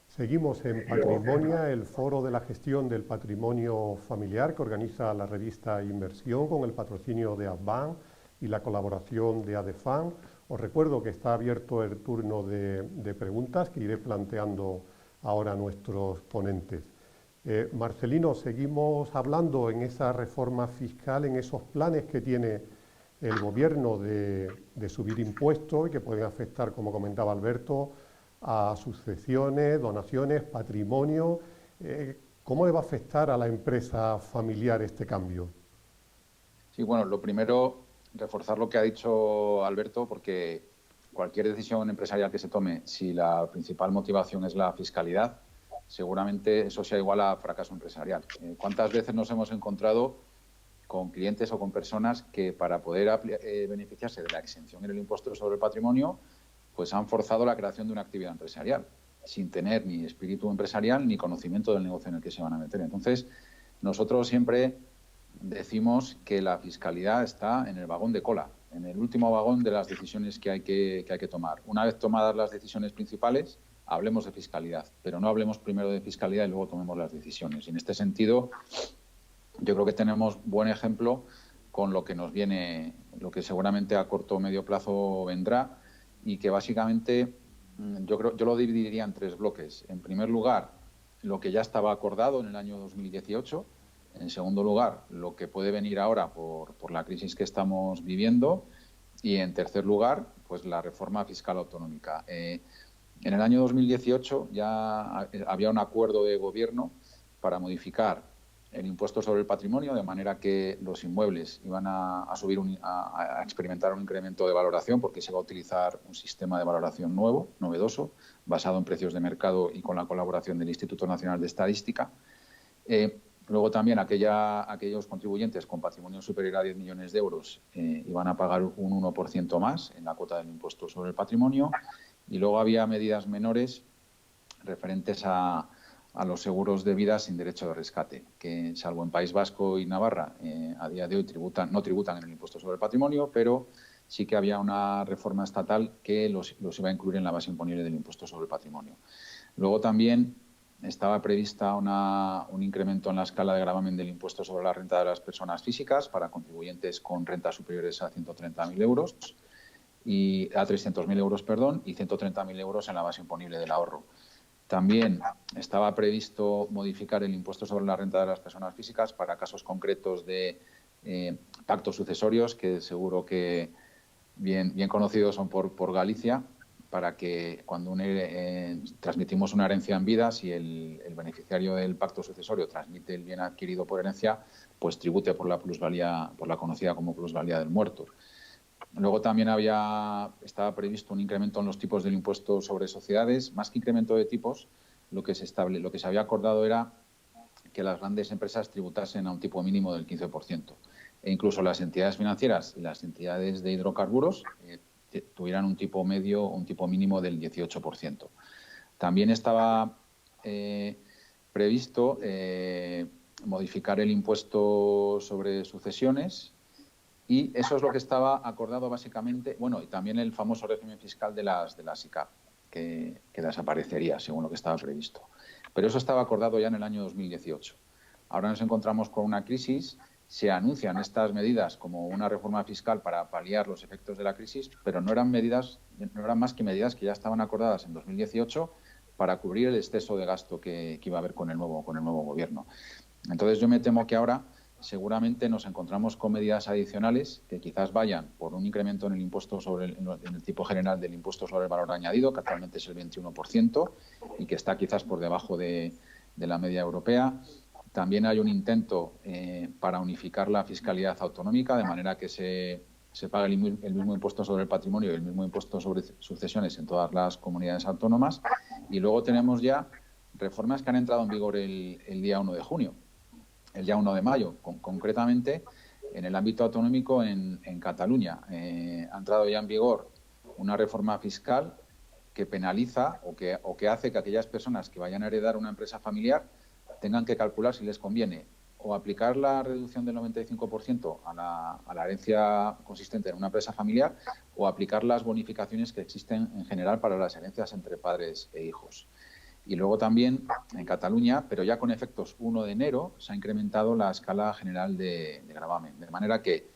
S1: Seguimos en Patrimonia, el foro de la gestión del patrimonio familiar que organiza la revista Inversión con el patrocinio de Adban y la colaboración de ADEFAM. Os recuerdo que está abierto el turno de preguntas que iré planteando ahora a nuestros ponentes. Marcelino, seguimos hablando en esa reforma fiscal, en esos planes que tiene el gobierno de subir impuestos y que pueden afectar, como comentaba Alberto, a sucesiones, donaciones, patrimonio. ¿Cómo le va a afectar a la empresa familiar este cambio?
S3: Sí, bueno, lo primero, reforzar lo que ha dicho Alberto, porque cualquier decisión empresarial que se tome, si la principal motivación es la fiscalidad, seguramente eso sea igual a fracaso empresarial. ¿Cuántas veces nos hemos encontrado con clientes o con personas que para poder beneficiarse de la exención en el impuesto sobre el patrimonio, pues han forzado la creación de una actividad empresarial, sin tener ni espíritu empresarial ni conocimiento del negocio en el que se van a meter? Entonces, nosotros siempre decimos que la fiscalidad está en el vagón de cola, en el último vagón de las decisiones que hay que tomar. Una vez tomadas las decisiones principales, hablemos de fiscalidad, pero no hablemos primero de fiscalidad y luego tomemos las decisiones. Y en este sentido, yo creo que tenemos buen ejemplo con lo que nos viene, lo que seguramente a corto o medio plazo vendrá, y que básicamente yo lo dividiría en tres bloques. En primer lugar, lo que ya estaba acordado en el año 2018. En segundo lugar, lo que puede venir ahora por la crisis que estamos viviendo. Y en tercer lugar, pues la reforma fiscal autonómica. En el año 2018 ya había un acuerdo de gobierno para modificar el impuesto sobre el patrimonio, de manera que los inmuebles iban a experimentar un incremento de valoración, porque se va a utilizar un sistema de valoración nuevo, novedoso, basado en precios de mercado y con la colaboración del Instituto Nacional de Estadística. Luego también aquellos contribuyentes con patrimonio superior a 10 millones de euros iban a pagar un 1% más en la cuota del impuesto sobre el patrimonio. Y luego había medidas menores referentes a los seguros de vida sin derecho de rescate, que salvo en País Vasco y Navarra, a día de hoy no tributan en el impuesto sobre el patrimonio, pero sí que había una reforma estatal que los iba a incluir en la base imponible del impuesto sobre el patrimonio. Luego también estaba prevista un incremento en la escala de gravamen del impuesto sobre la renta de las personas físicas para contribuyentes con rentas superiores a 130.000 euros y a 300.000 euros, perdón, y 130.000 euros en la base imponible del ahorro. También estaba previsto modificar el impuesto sobre la renta de las personas físicas para casos concretos de pactos sucesorios, que seguro que bien conocidos son por Galicia, para que cuando transmitimos una herencia en vida, si el beneficiario del pacto sucesorio transmite el bien adquirido por herencia, pues tribute por la plusvalía, por la conocida como plusvalía del muerto. Luego también estaba previsto un incremento en los tipos del impuesto sobre sociedades. Más que incremento de tipos, lo que se había acordado era que las grandes empresas tributasen a un tipo mínimo del 15%. E incluso las entidades financieras y las entidades de hidrocarburos tuvieran un tipo medio o un tipo mínimo del 18%. También estaba previsto modificar el impuesto sobre sucesiones, y eso es lo que estaba acordado básicamente, bueno, y también el famoso régimen fiscal de las ICAP, que desaparecería según lo que estaba previsto. Pero eso estaba acordado ya en el año 2018. Ahora nos encontramos con una crisis. Se anuncian estas medidas como una reforma fiscal para paliar los efectos de la crisis, pero no eran más que medidas que ya estaban acordadas en 2018 para cubrir el exceso de gasto que iba a haber con el nuevo gobierno. Entonces yo me temo que ahora seguramente nos encontramos con medidas adicionales que quizás vayan por un incremento en el impuesto en el tipo general del impuesto sobre el valor añadido, que actualmente es el 21% y que está quizás por debajo de la media europea. También hay un intento para unificar la fiscalidad autonómica, de manera que se pague el mismo impuesto sobre el patrimonio y el mismo impuesto sobre sucesiones en todas las comunidades autónomas. Y luego tenemos ya reformas que han entrado en vigor el día 1 de junio, el día 1 de mayo. Concretamente, en el ámbito autonómico, en Cataluña, ha entrado ya en vigor una reforma fiscal que penaliza o que hace que aquellas personas que vayan a heredar una empresa familiar tengan que calcular si les conviene o aplicar la reducción del 95% a la herencia consistente en una empresa familiar, o aplicar las bonificaciones que existen en general para las herencias entre padres e hijos. Y luego también en Cataluña, pero ya con efectos 1 de enero, se ha incrementado la escala general de gravamen. De manera que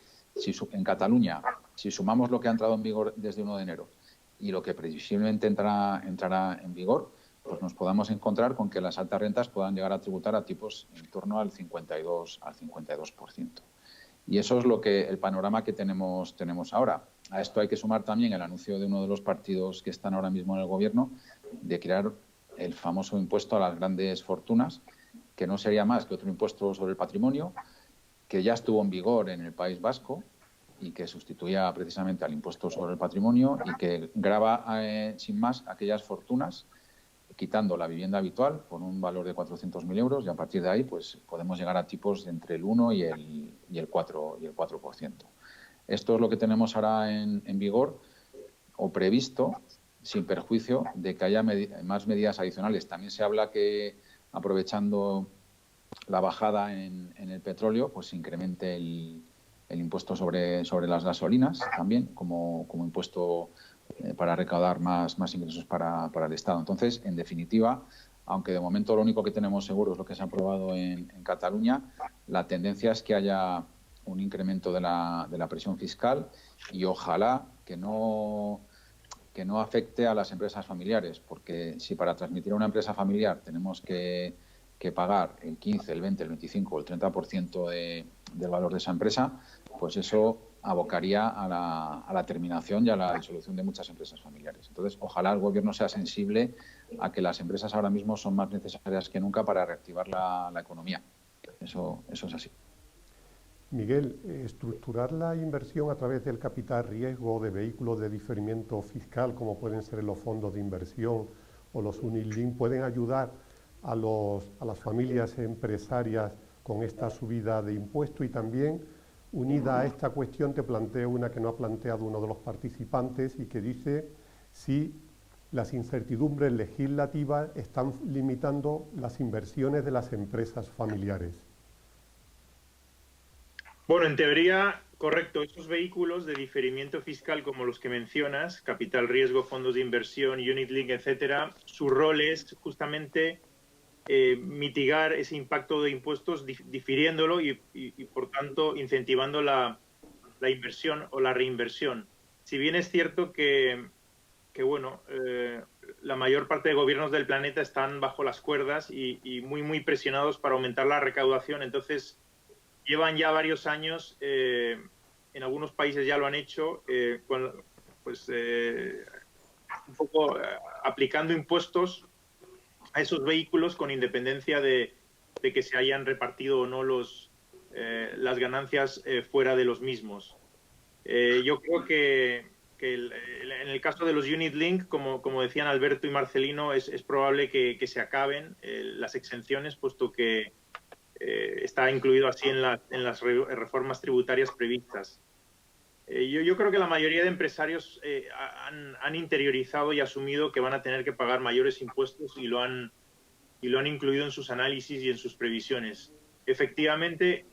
S3: en Cataluña, si sumamos lo que ha entrado en vigor desde 1 de enero y lo que previsiblemente entrará en vigor, pues nos podamos encontrar con que las altas rentas puedan llegar a tributar a tipos en torno al 52%. Y eso es el panorama que tenemos ahora. A esto hay que sumar también el anuncio de uno de los partidos que están ahora mismo en el gobierno de crear el famoso impuesto a las grandes fortunas, que no sería más que otro impuesto sobre el patrimonio, que ya estuvo en vigor en el País Vasco y que sustituía precisamente al impuesto sobre el patrimonio y que grava sin más aquellas fortunas, quitando la vivienda habitual por un valor de 400.000 euros, y a partir de ahí pues podemos llegar a tipos de entre el 1 y el 4%. Esto es lo que tenemos ahora en vigor o previsto, sin perjuicio de que haya más medidas adicionales. También se habla que, aprovechando la bajada en el petróleo, pues se incremente el impuesto sobre las gasolinas también como impuesto para recaudar más ingresos para el Estado. Entonces, en definitiva, aunque de momento lo único que tenemos seguro es lo que se ha aprobado en Cataluña, la tendencia es que haya un incremento de la presión fiscal, y ojalá que no afecte a las empresas familiares, porque si para transmitir a una empresa familiar tenemos que pagar el 15, el 20, el 25 o el 30% del valor de esa empresa, pues eso abocaría a la terminación y a la disolución de muchas empresas familiares. Entonces, ojalá el Gobierno sea sensible a que las empresas ahora mismo son más necesarias que nunca para reactivar la economía. Eso es así.
S1: Miguel, estructurar la inversión a través del capital riesgo de vehículos de diferimiento fiscal, como pueden ser los fondos de inversión o los Unilink, pueden ayudar a las familias empresarias con esta subida de impuestos. Y también, unida a esta cuestión, te planteo una que no ha planteado uno de los participantes y que dice si las incertidumbres legislativas están limitando las inversiones de las empresas familiares.
S4: Bueno, en teoría, correcto. Esos vehículos de diferimiento fiscal como los que mencionas, capital riesgo, fondos de inversión, unit link, etcétera, su rol es justamente mitigar ese impacto de impuestos difiriéndolo y por tanto, incentivando la inversión o la reinversión. Si bien es cierto que bueno, la mayor parte de gobiernos del planeta están bajo las cuerdas y muy presionados para aumentar la recaudación, entonces llevan ya varios años, en algunos países ya lo han hecho, un poco aplicando impuestos a esos vehículos con independencia de que se hayan repartido o no las ganancias fuera de los mismos. Yo creo que en el caso de los Unit Link, como decían Alberto y Marcelino, es probable que se acaben las exenciones, puesto que está incluido así en las reformas tributarias previstas. Yo creo que la mayoría de empresarios han interiorizado y asumido que van a tener que pagar mayores impuestos y lo han incluido en sus análisis y en sus previsiones. Efectivamente,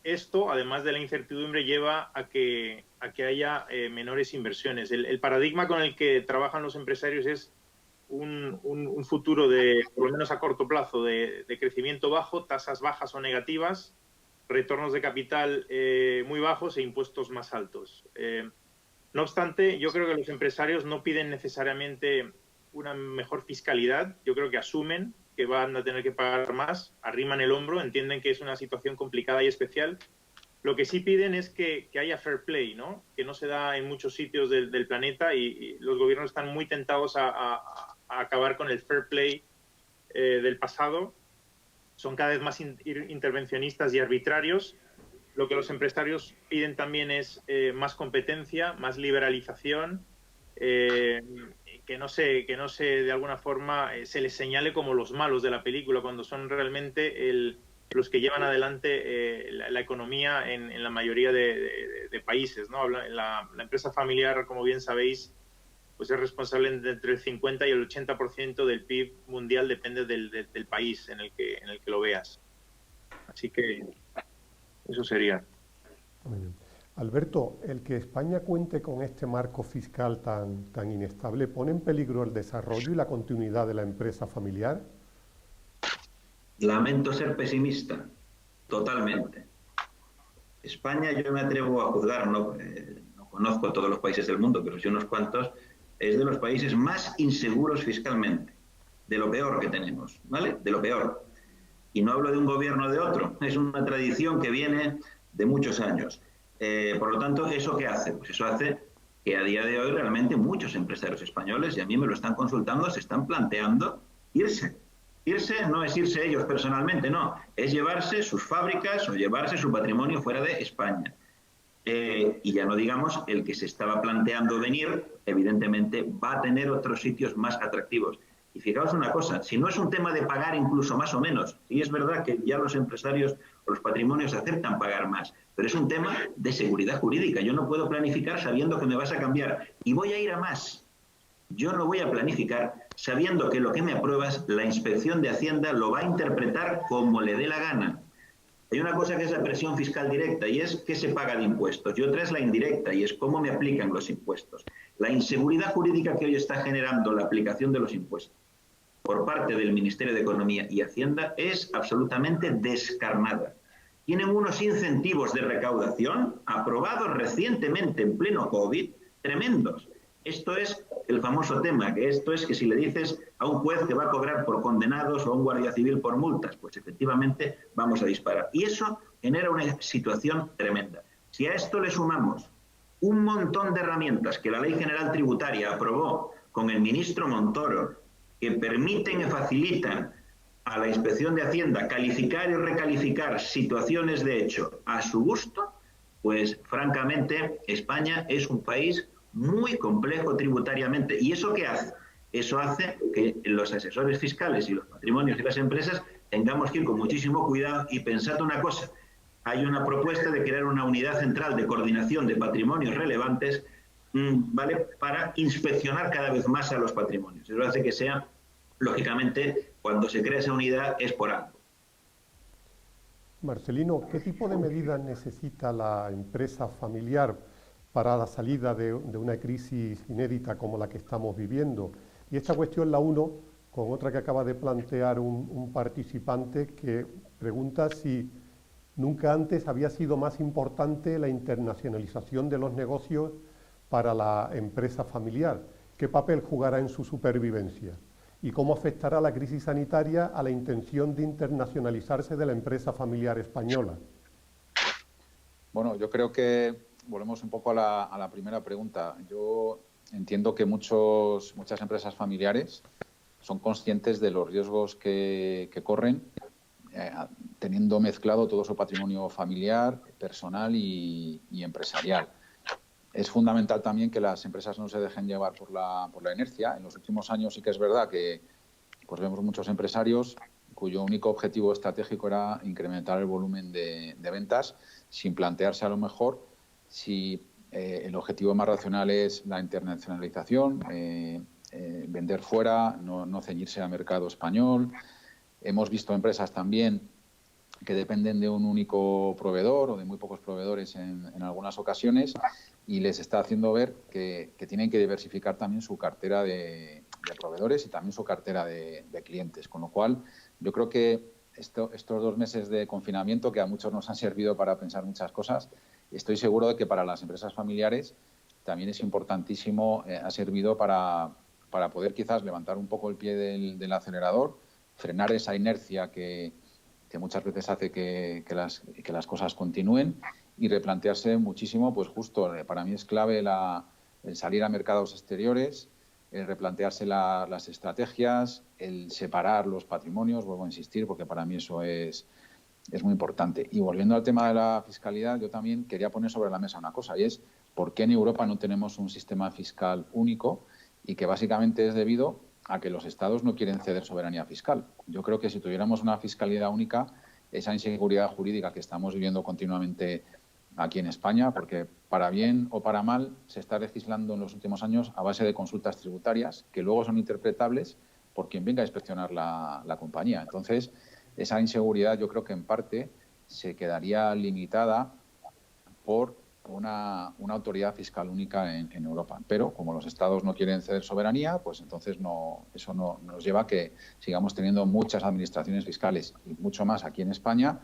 S4: esto, además de la incertidumbre, lleva a que haya menores inversiones. El paradigma con el que trabajan los empresarios es un futuro por lo menos a corto plazo, de crecimiento bajo, tasas bajas o negativas, retornos de capital muy bajos e impuestos más altos. No obstante, yo creo que los empresarios no piden necesariamente una mejor fiscalidad. Yo creo que asumen que van a tener que pagar más, arriman el hombro, entienden que es una situación complicada y especial. Lo que sí piden es que haya fair play, ¿no? Que no se da en muchos sitios del planeta y los gobiernos están muy tentados a acabar con el fair play del pasado. Son cada vez más intervencionistas y arbitrarios. Lo que los empresarios piden también es más competencia, más liberalización, que no se de alguna forma se les señale como los malos de la película, cuando son realmente los que llevan adelante la economía en la mayoría de países, ¿no? La empresa familiar, como bien sabéis, pues es responsable de entre el 50 y el 80% del PIB mundial, depende del país en el que lo veas. Así que eso sería.
S1: Muy bien. Alberto, el que España cuente con este marco fiscal tan inestable, ¿pone en peligro el desarrollo y la continuidad de la empresa familiar?
S5: Lamento ser pesimista, totalmente. España, yo me atrevo a juzgar, no conozco todos los países del mundo, pero sí unos cuantos, es de los países más inseguros fiscalmente, de lo peor que tenemos, ¿vale? De lo peor. Y no hablo de un gobierno o de otro, es una tradición que viene de muchos años. Por lo tanto, ¿eso qué hace? Pues eso hace que a día de hoy realmente muchos empresarios españoles, y a mí me lo están consultando, se están planteando irse. Irse no es irse ellos personalmente, no, es llevarse sus fábricas o llevarse su patrimonio fuera de España. Y ya no digamos, el que se estaba planteando venir, evidentemente va a tener otros sitios más atractivos. Y fijaos una cosa, si no es un tema de pagar incluso más o menos, y es verdad que ya los empresarios o los patrimonios aceptan pagar más, pero es un tema de seguridad jurídica. Yo no puedo planificar sabiendo que me vas a cambiar y voy a ir a más. Yo no voy a planificar sabiendo que lo que me apruebas, la Inspección de Hacienda lo va a interpretar como le dé la gana. Hay una cosa que es la presión fiscal directa y es qué se paga de impuestos, y otra es la indirecta y es cómo me aplican los impuestos. La inseguridad jurídica que hoy está generando la aplicación de los impuestos por parte del Ministerio de Economía y Hacienda es absolutamente descarnada. Tienen unos incentivos de recaudación aprobados recientemente en pleno COVID tremendos. Esto es el famoso tema, que esto es que si le dices a un juez que va a cobrar por condenados o a un guardia civil por multas, pues efectivamente vamos a disparar. Y eso genera una situación tremenda. Si a esto le sumamos un montón de herramientas que la Ley General Tributaria aprobó con el ministro Montoro, que permiten y facilitan a la Inspección de Hacienda calificar y recalificar situaciones de hecho a su gusto, pues francamente España es un país muy complejo tributariamente. ¿Y eso qué hace? Eso hace que los asesores fiscales y los patrimonios y las empresas tengamos que ir con muchísimo cuidado y pensad una cosa. Hay una propuesta de crear una unidad central de coordinación de patrimonios relevantes, ¿vale?, para inspeccionar cada vez más a los patrimonios. Eso hace que sea, lógicamente, cuando se crea esa unidad es por algo.
S1: Marcelino, ¿qué tipo de medidas necesita la empresa familiar para la salida de una crisis inédita como la que estamos viviendo? Y esta cuestión la uno con otra que acaba de plantear un participante que pregunta si nunca antes había sido más importante la internacionalización de los negocios para la empresa familiar. ¿Qué papel jugará en su supervivencia? ¿Y cómo afectará la crisis sanitaria a la intención de internacionalizarse de la empresa familiar española?
S3: Bueno, yo creo que volvemos un poco a la primera pregunta. Yo entiendo que muchas empresas familiares son conscientes de los riesgos que corren teniendo mezclado todo su patrimonio familiar, personal y empresarial. Es fundamental también que las empresas no se dejen llevar por la inercia. En los últimos años sí que es verdad que pues vemos muchos empresarios cuyo único objetivo estratégico era incrementar el volumen de ventas sin plantearse a lo mejor si el objetivo más racional es la internacionalización, vender fuera, no ceñirse al mercado español. Hemos visto empresas también que dependen de un único proveedor o de muy pocos proveedores en algunas ocasiones y les está haciendo ver que tienen que diversificar también su cartera de proveedores y también su cartera de clientes. Con lo cual, yo creo que estos 2 meses de confinamiento, que a muchos nos han servido para pensar muchas cosas, estoy seguro de que para las empresas familiares también es importantísimo, ha servido para poder quizás levantar un poco el pie del acelerador, frenar esa inercia que muchas veces hace que las cosas continúen y replantearse muchísimo, pues justo para mí es clave el salir a mercados exteriores, el replantearse las estrategias, el separar los patrimonios, vuelvo a insistir, porque para mí eso es muy importante. Y volviendo al tema de la fiscalidad, yo también quería poner sobre la mesa una cosa, y es por qué en Europa no tenemos un sistema fiscal único y que básicamente es debido a que los Estados no quieren ceder soberanía fiscal. Yo creo que si tuviéramos una fiscalidad única, esa inseguridad jurídica que estamos viviendo continuamente aquí en España, porque para bien o para mal se está legislando en los últimos años a base de consultas tributarias que luego son interpretables por quien venga a inspeccionar la compañía. Entonces, esa inseguridad yo creo que en parte se quedaría limitada por una autoridad fiscal única en Europa. Pero como los Estados no quieren ceder soberanía, pues entonces eso no nos lleva a que sigamos teniendo muchas administraciones fiscales y mucho más aquí en España,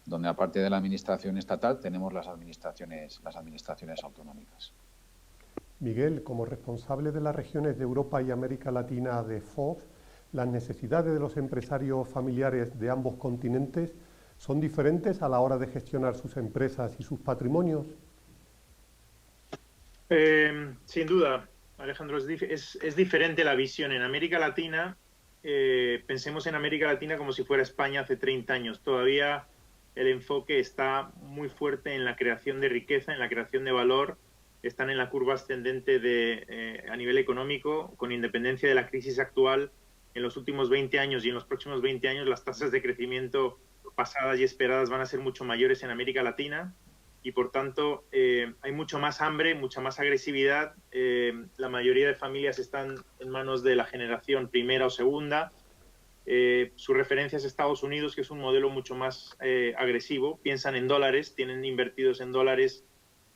S3: donde aparte de la administración estatal tenemos las administraciones autonómicas.
S1: Miguel, como responsable de las regiones de Europa y América Latina de FOF, ¿las necesidades de los empresarios familiares de ambos continentes son diferentes a la hora de gestionar sus empresas y sus patrimonios?
S4: Sin duda, Alejandro, es diferente la visión. En América Latina, pensemos en América Latina como si fuera España hace 30 años. Todavía el enfoque está muy fuerte en la creación de riqueza, en la creación de valor. Están en la curva ascendente a nivel económico, con independencia de la crisis actual. En los últimos 20 años y en los próximos 20 años, las tasas de crecimiento pasadas y esperadas van a ser mucho mayores en América Latina. Y por tanto hay mucho más hambre, mucha más agresividad. La mayoría de familias están en manos de la generación primera o segunda. Su referencia es Estados Unidos, que es un modelo mucho más agresivo. Piensan en dólares, tienen invertidos en dólares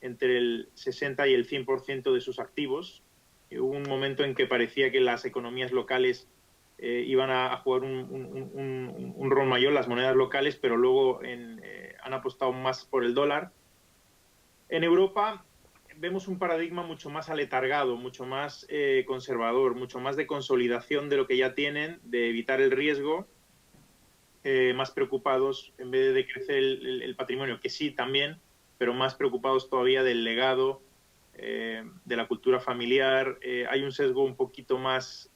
S4: entre el 60 y el 100% de sus activos. Hubo un momento en que parecía que las economías locales iban a jugar un rol mayor, las monedas locales, pero luego han apostado más por el dólar. En Europa vemos un paradigma mucho más aletargado, mucho más conservador, mucho más de consolidación de lo que ya tienen, de evitar el riesgo, más preocupados, en vez de crecer el patrimonio, que sí también, pero más preocupados todavía del legado, de la cultura familiar. Hay un sesgo un poquito más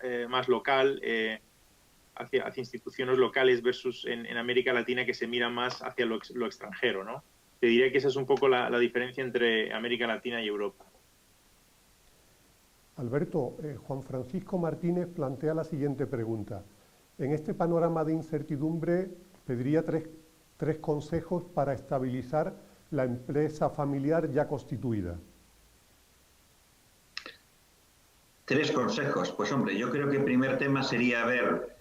S4: local, hacia instituciones locales versus en América Latina, que se mira más hacia lo extranjero, ¿no? Te diría que esa es un poco la diferencia entre América Latina y Europa.
S1: Alberto, Juan Francisco Martínez plantea la siguiente pregunta. En este panorama de incertidumbre, pediría tres consejos para estabilizar la empresa familiar ya constituida.
S5: 3 consejos. Pues hombre, yo creo que el primer tema sería ver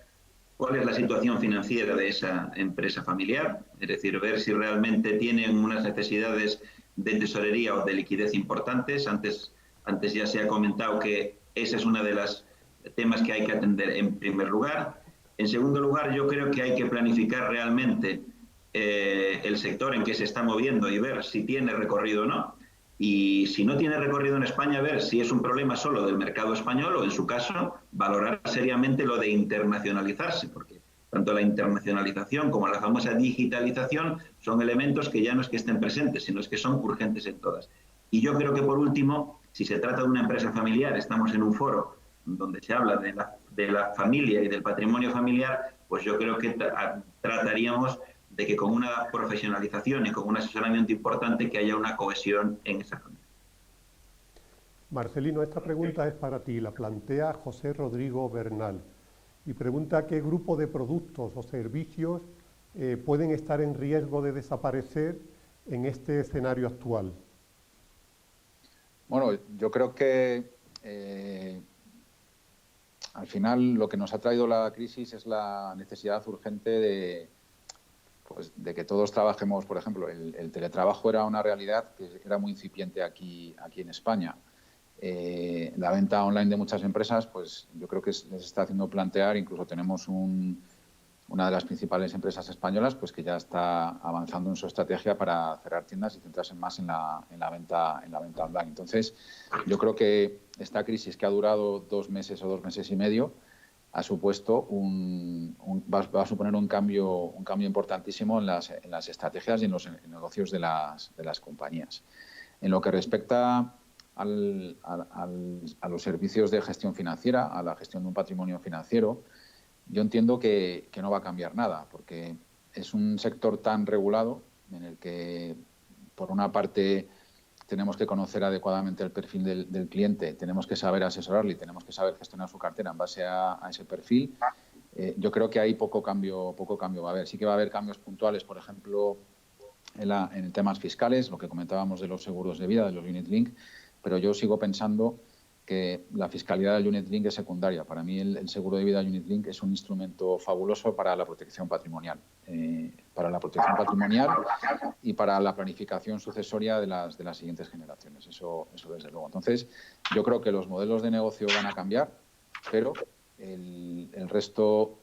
S5: cuál es la situación financiera de esa empresa familiar, es decir, ver si realmente tienen unas necesidades de tesorería o de liquidez importantes. Antes ya se ha comentado que ese es uno de los temas que hay que atender en primer lugar. En segundo lugar, yo creo que hay que planificar realmente el sector en que se está moviendo y ver si tiene recorrido o no. Y si no tiene recorrido en España, ver si es un problema solo del mercado español o, en su caso, valorar seriamente lo de internacionalizarse, porque tanto la internacionalización como la famosa digitalización son elementos que ya no es que estén presentes, sino es que son urgentes en todas. Y yo creo que, por último, si se trata de una empresa familiar, estamos en un foro donde se habla de la familia y del patrimonio familiar, pues yo creo que trataríamos de que con una profesionalización y con un asesoramiento importante que haya una cohesión en esa familia.
S1: Marcelino, esta pregunta es para ti, la plantea José Rodrigo Bernal y pregunta qué grupo de productos o servicios pueden estar en riesgo de desaparecer en este escenario actual.
S3: Bueno, yo creo que al final lo que nos ha traído la crisis es la necesidad urgente de que todos trabajemos. Por ejemplo, el teletrabajo era una realidad que era muy incipiente aquí en España. La venta online de muchas empresas, pues yo creo que les está haciendo plantear, incluso tenemos una de las principales empresas españolas, pues que ya está avanzando en su estrategia para cerrar tiendas y centrarse más en la venta online. Entonces, yo creo que esta crisis, que ha durado 2 meses o 2 meses y medio, ha supuesto va a suponer un cambio importantísimo en las estrategias y en los negocios de las compañías. En lo que respecta a los servicios de gestión financiera, a la gestión de un patrimonio financiero, yo entiendo que no va a cambiar nada, porque es un sector tan regulado en el que, por una parte, tenemos que conocer adecuadamente el perfil del cliente, tenemos que saber asesorarle y tenemos que saber gestionar su cartera en base a ese perfil. Yo creo que ahí poco cambio va a haber. Sí que va a haber cambios puntuales, por ejemplo, en temas fiscales, lo que comentábamos de los seguros de vida, de los unit link, pero yo sigo pensando que la fiscalidad del unit link es secundaria. Para mí el seguro de vida unit link es un instrumento fabuloso para la protección patrimonial. Y para la planificación sucesoria de las siguientes generaciones. Eso desde luego. Entonces, yo creo que los modelos de negocio van a cambiar, pero el resto,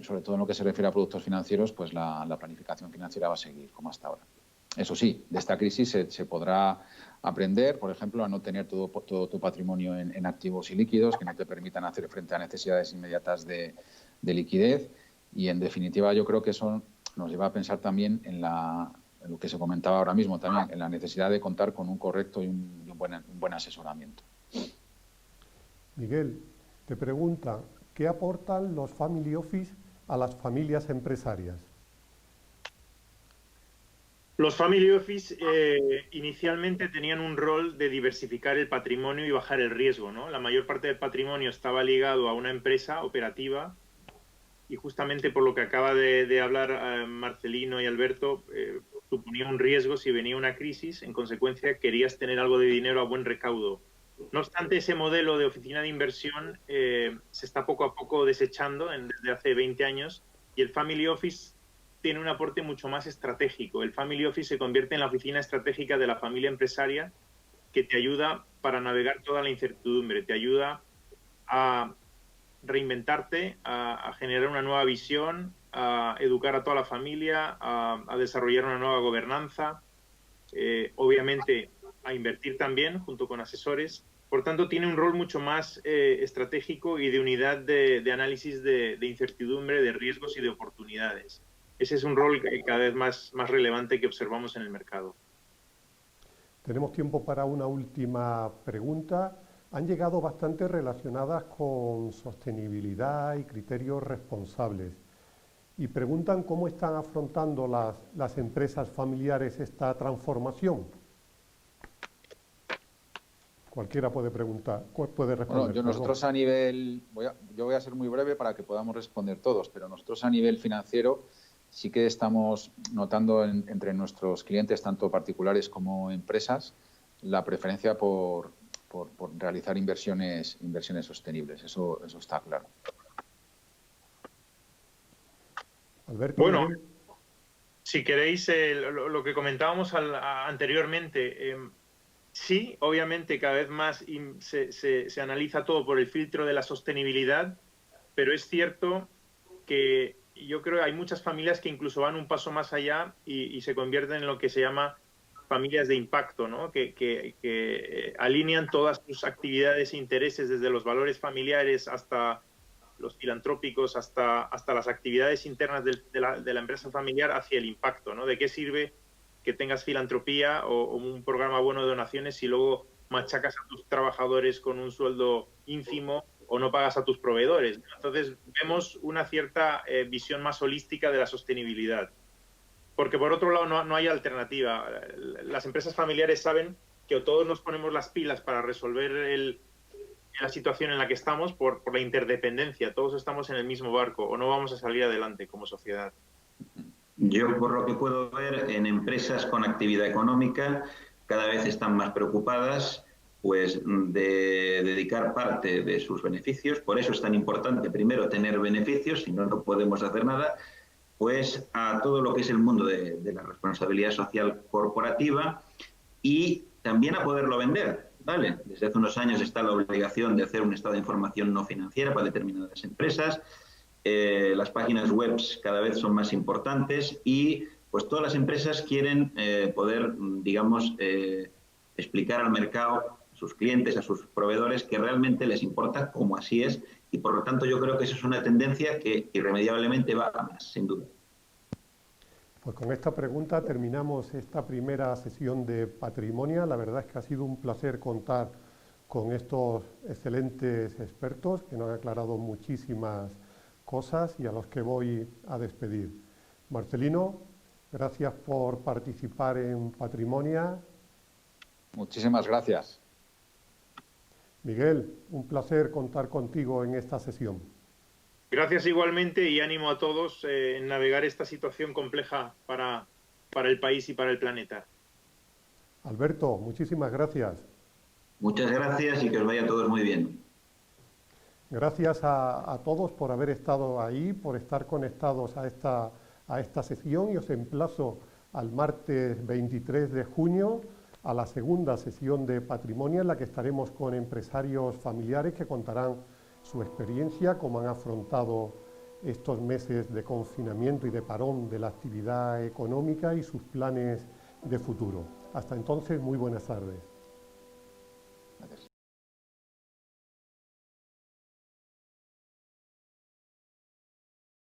S3: sobre todo en lo que se refiere a productos financieros, pues la planificación financiera va a seguir como hasta ahora. Eso sí, de esta crisis se podrá aprender, por ejemplo, a no tener todo tu patrimonio en activos y líquidos que no te permitan hacer frente a necesidades inmediatas de liquidez. Y, en definitiva, yo creo que eso nos lleva a pensar también en lo que se comentaba ahora mismo, también en la necesidad de contar con un correcto y un buen asesoramiento.
S1: Miguel, te pregunta, ¿qué aportan los family office a las familias empresarias?
S4: Los family office inicialmente tenían un rol de diversificar el patrimonio y bajar el riesgo, ¿no? La mayor parte del patrimonio estaba ligado a una empresa operativa y, justamente por lo que acaba de hablar Marcelino y Alberto, suponía un riesgo si venía una crisis. En consecuencia, querías tener algo de dinero a buen recaudo. No obstante, ese modelo de oficina de inversión se está poco a poco desechando desde hace 20 años y el family office tiene un aporte mucho más estratégico. El family office se convierte en la oficina estratégica de la familia empresaria, que te ayuda para navegar toda la incertidumbre, te ayuda a reinventarte, a generar una nueva visión, a educar a toda la familia, a desarrollar una nueva gobernanza, obviamente a invertir también junto con asesores. Por tanto, tiene un rol mucho más estratégico y de unidad de análisis de incertidumbre, de riesgos y de oportunidades. Ese es un rol cada vez más relevante que observamos en el mercado.
S1: Tenemos tiempo para una última pregunta. Han llegado bastante relacionadas con sostenibilidad y criterios responsables. Y preguntan cómo están afrontando las empresas familiares esta transformación. Cualquiera puede preguntar, puede responder.
S3: Bueno, nosotros a nivel, yo voy a ser muy breve para que podamos responder todos, pero nosotros a nivel financiero sí que estamos notando entre nuestros clientes, tanto particulares como empresas, la preferencia por realizar inversiones sostenibles. Eso está claro.
S1: Alberto.
S4: Bueno,
S1: Miguel.
S4: si queréis, lo que comentábamos anteriormente, sí, obviamente cada vez más se analiza todo por el filtro de la sostenibilidad, pero es cierto que yo creo que hay muchas familias que incluso van un paso más allá y se convierten en lo que se llama familias de impacto, ¿no? Que alinean todas sus actividades e intereses, desde los valores familiares hasta los filantrópicos, hasta las actividades internas de la empresa familiar hacia el impacto, ¿no? ¿De qué sirve que tengas filantropía o un programa bueno de donaciones si luego machacas a tus trabajadores con un sueldo ínfimo o no pagas a tus proveedores? Entonces vemos una cierta visión más holística de la sostenibilidad. Porque por otro lado no hay alternativa. Las empresas familiares saben que o todos nos ponemos las pilas para resolver la situación en la que estamos por la interdependencia. Todos estamos en el mismo barco o no vamos a salir adelante como sociedad.
S5: Yo, por lo que puedo ver, en empresas con actividad económica cada vez están más preocupadas pues de dedicar parte de sus beneficios. Por eso es tan importante primero tener beneficios, si no, no podemos hacer nada, pues a todo lo que es el mundo de la responsabilidad social corporativa y también a poderlo vender. ¿Vale? Desde hace unos años está la obligación de hacer un estado de información no financiera para determinadas empresas. Las páginas web cada vez son más importantes y pues todas las empresas quieren poder, digamos, explicar al mercado, a sus clientes, a sus proveedores, que realmente les importa como así es, y por lo tanto yo creo que eso es una tendencia que irremediablemente va a más, sin duda.
S1: Pues con esta pregunta terminamos esta primera sesión de Patrimonio. La verdad es que ha sido un placer contar con estos excelentes expertos que nos han aclarado muchísimas cosas y a los que voy a despedir. Marcelino, gracias por participar en Patrimonio.
S3: Muchísimas gracias.
S1: Miguel, un placer contar contigo en esta sesión.
S4: Gracias igualmente y ánimo a todos en navegar esta situación compleja para el país y para el planeta.
S1: Alberto, muchísimas gracias.
S5: Muchas gracias y que os vaya a todos muy bien.
S1: Gracias a todos por haber estado ahí, por estar conectados a esta sesión y os emplazo al martes 23 de junio a la segunda sesión de Patrimonio en la que estaremos con empresarios familiares que contarán su experiencia, cómo han afrontado estos meses de confinamiento y de parón de la actividad económica y sus planes de futuro. Hasta entonces, muy buenas tardes.
S3: Gracias.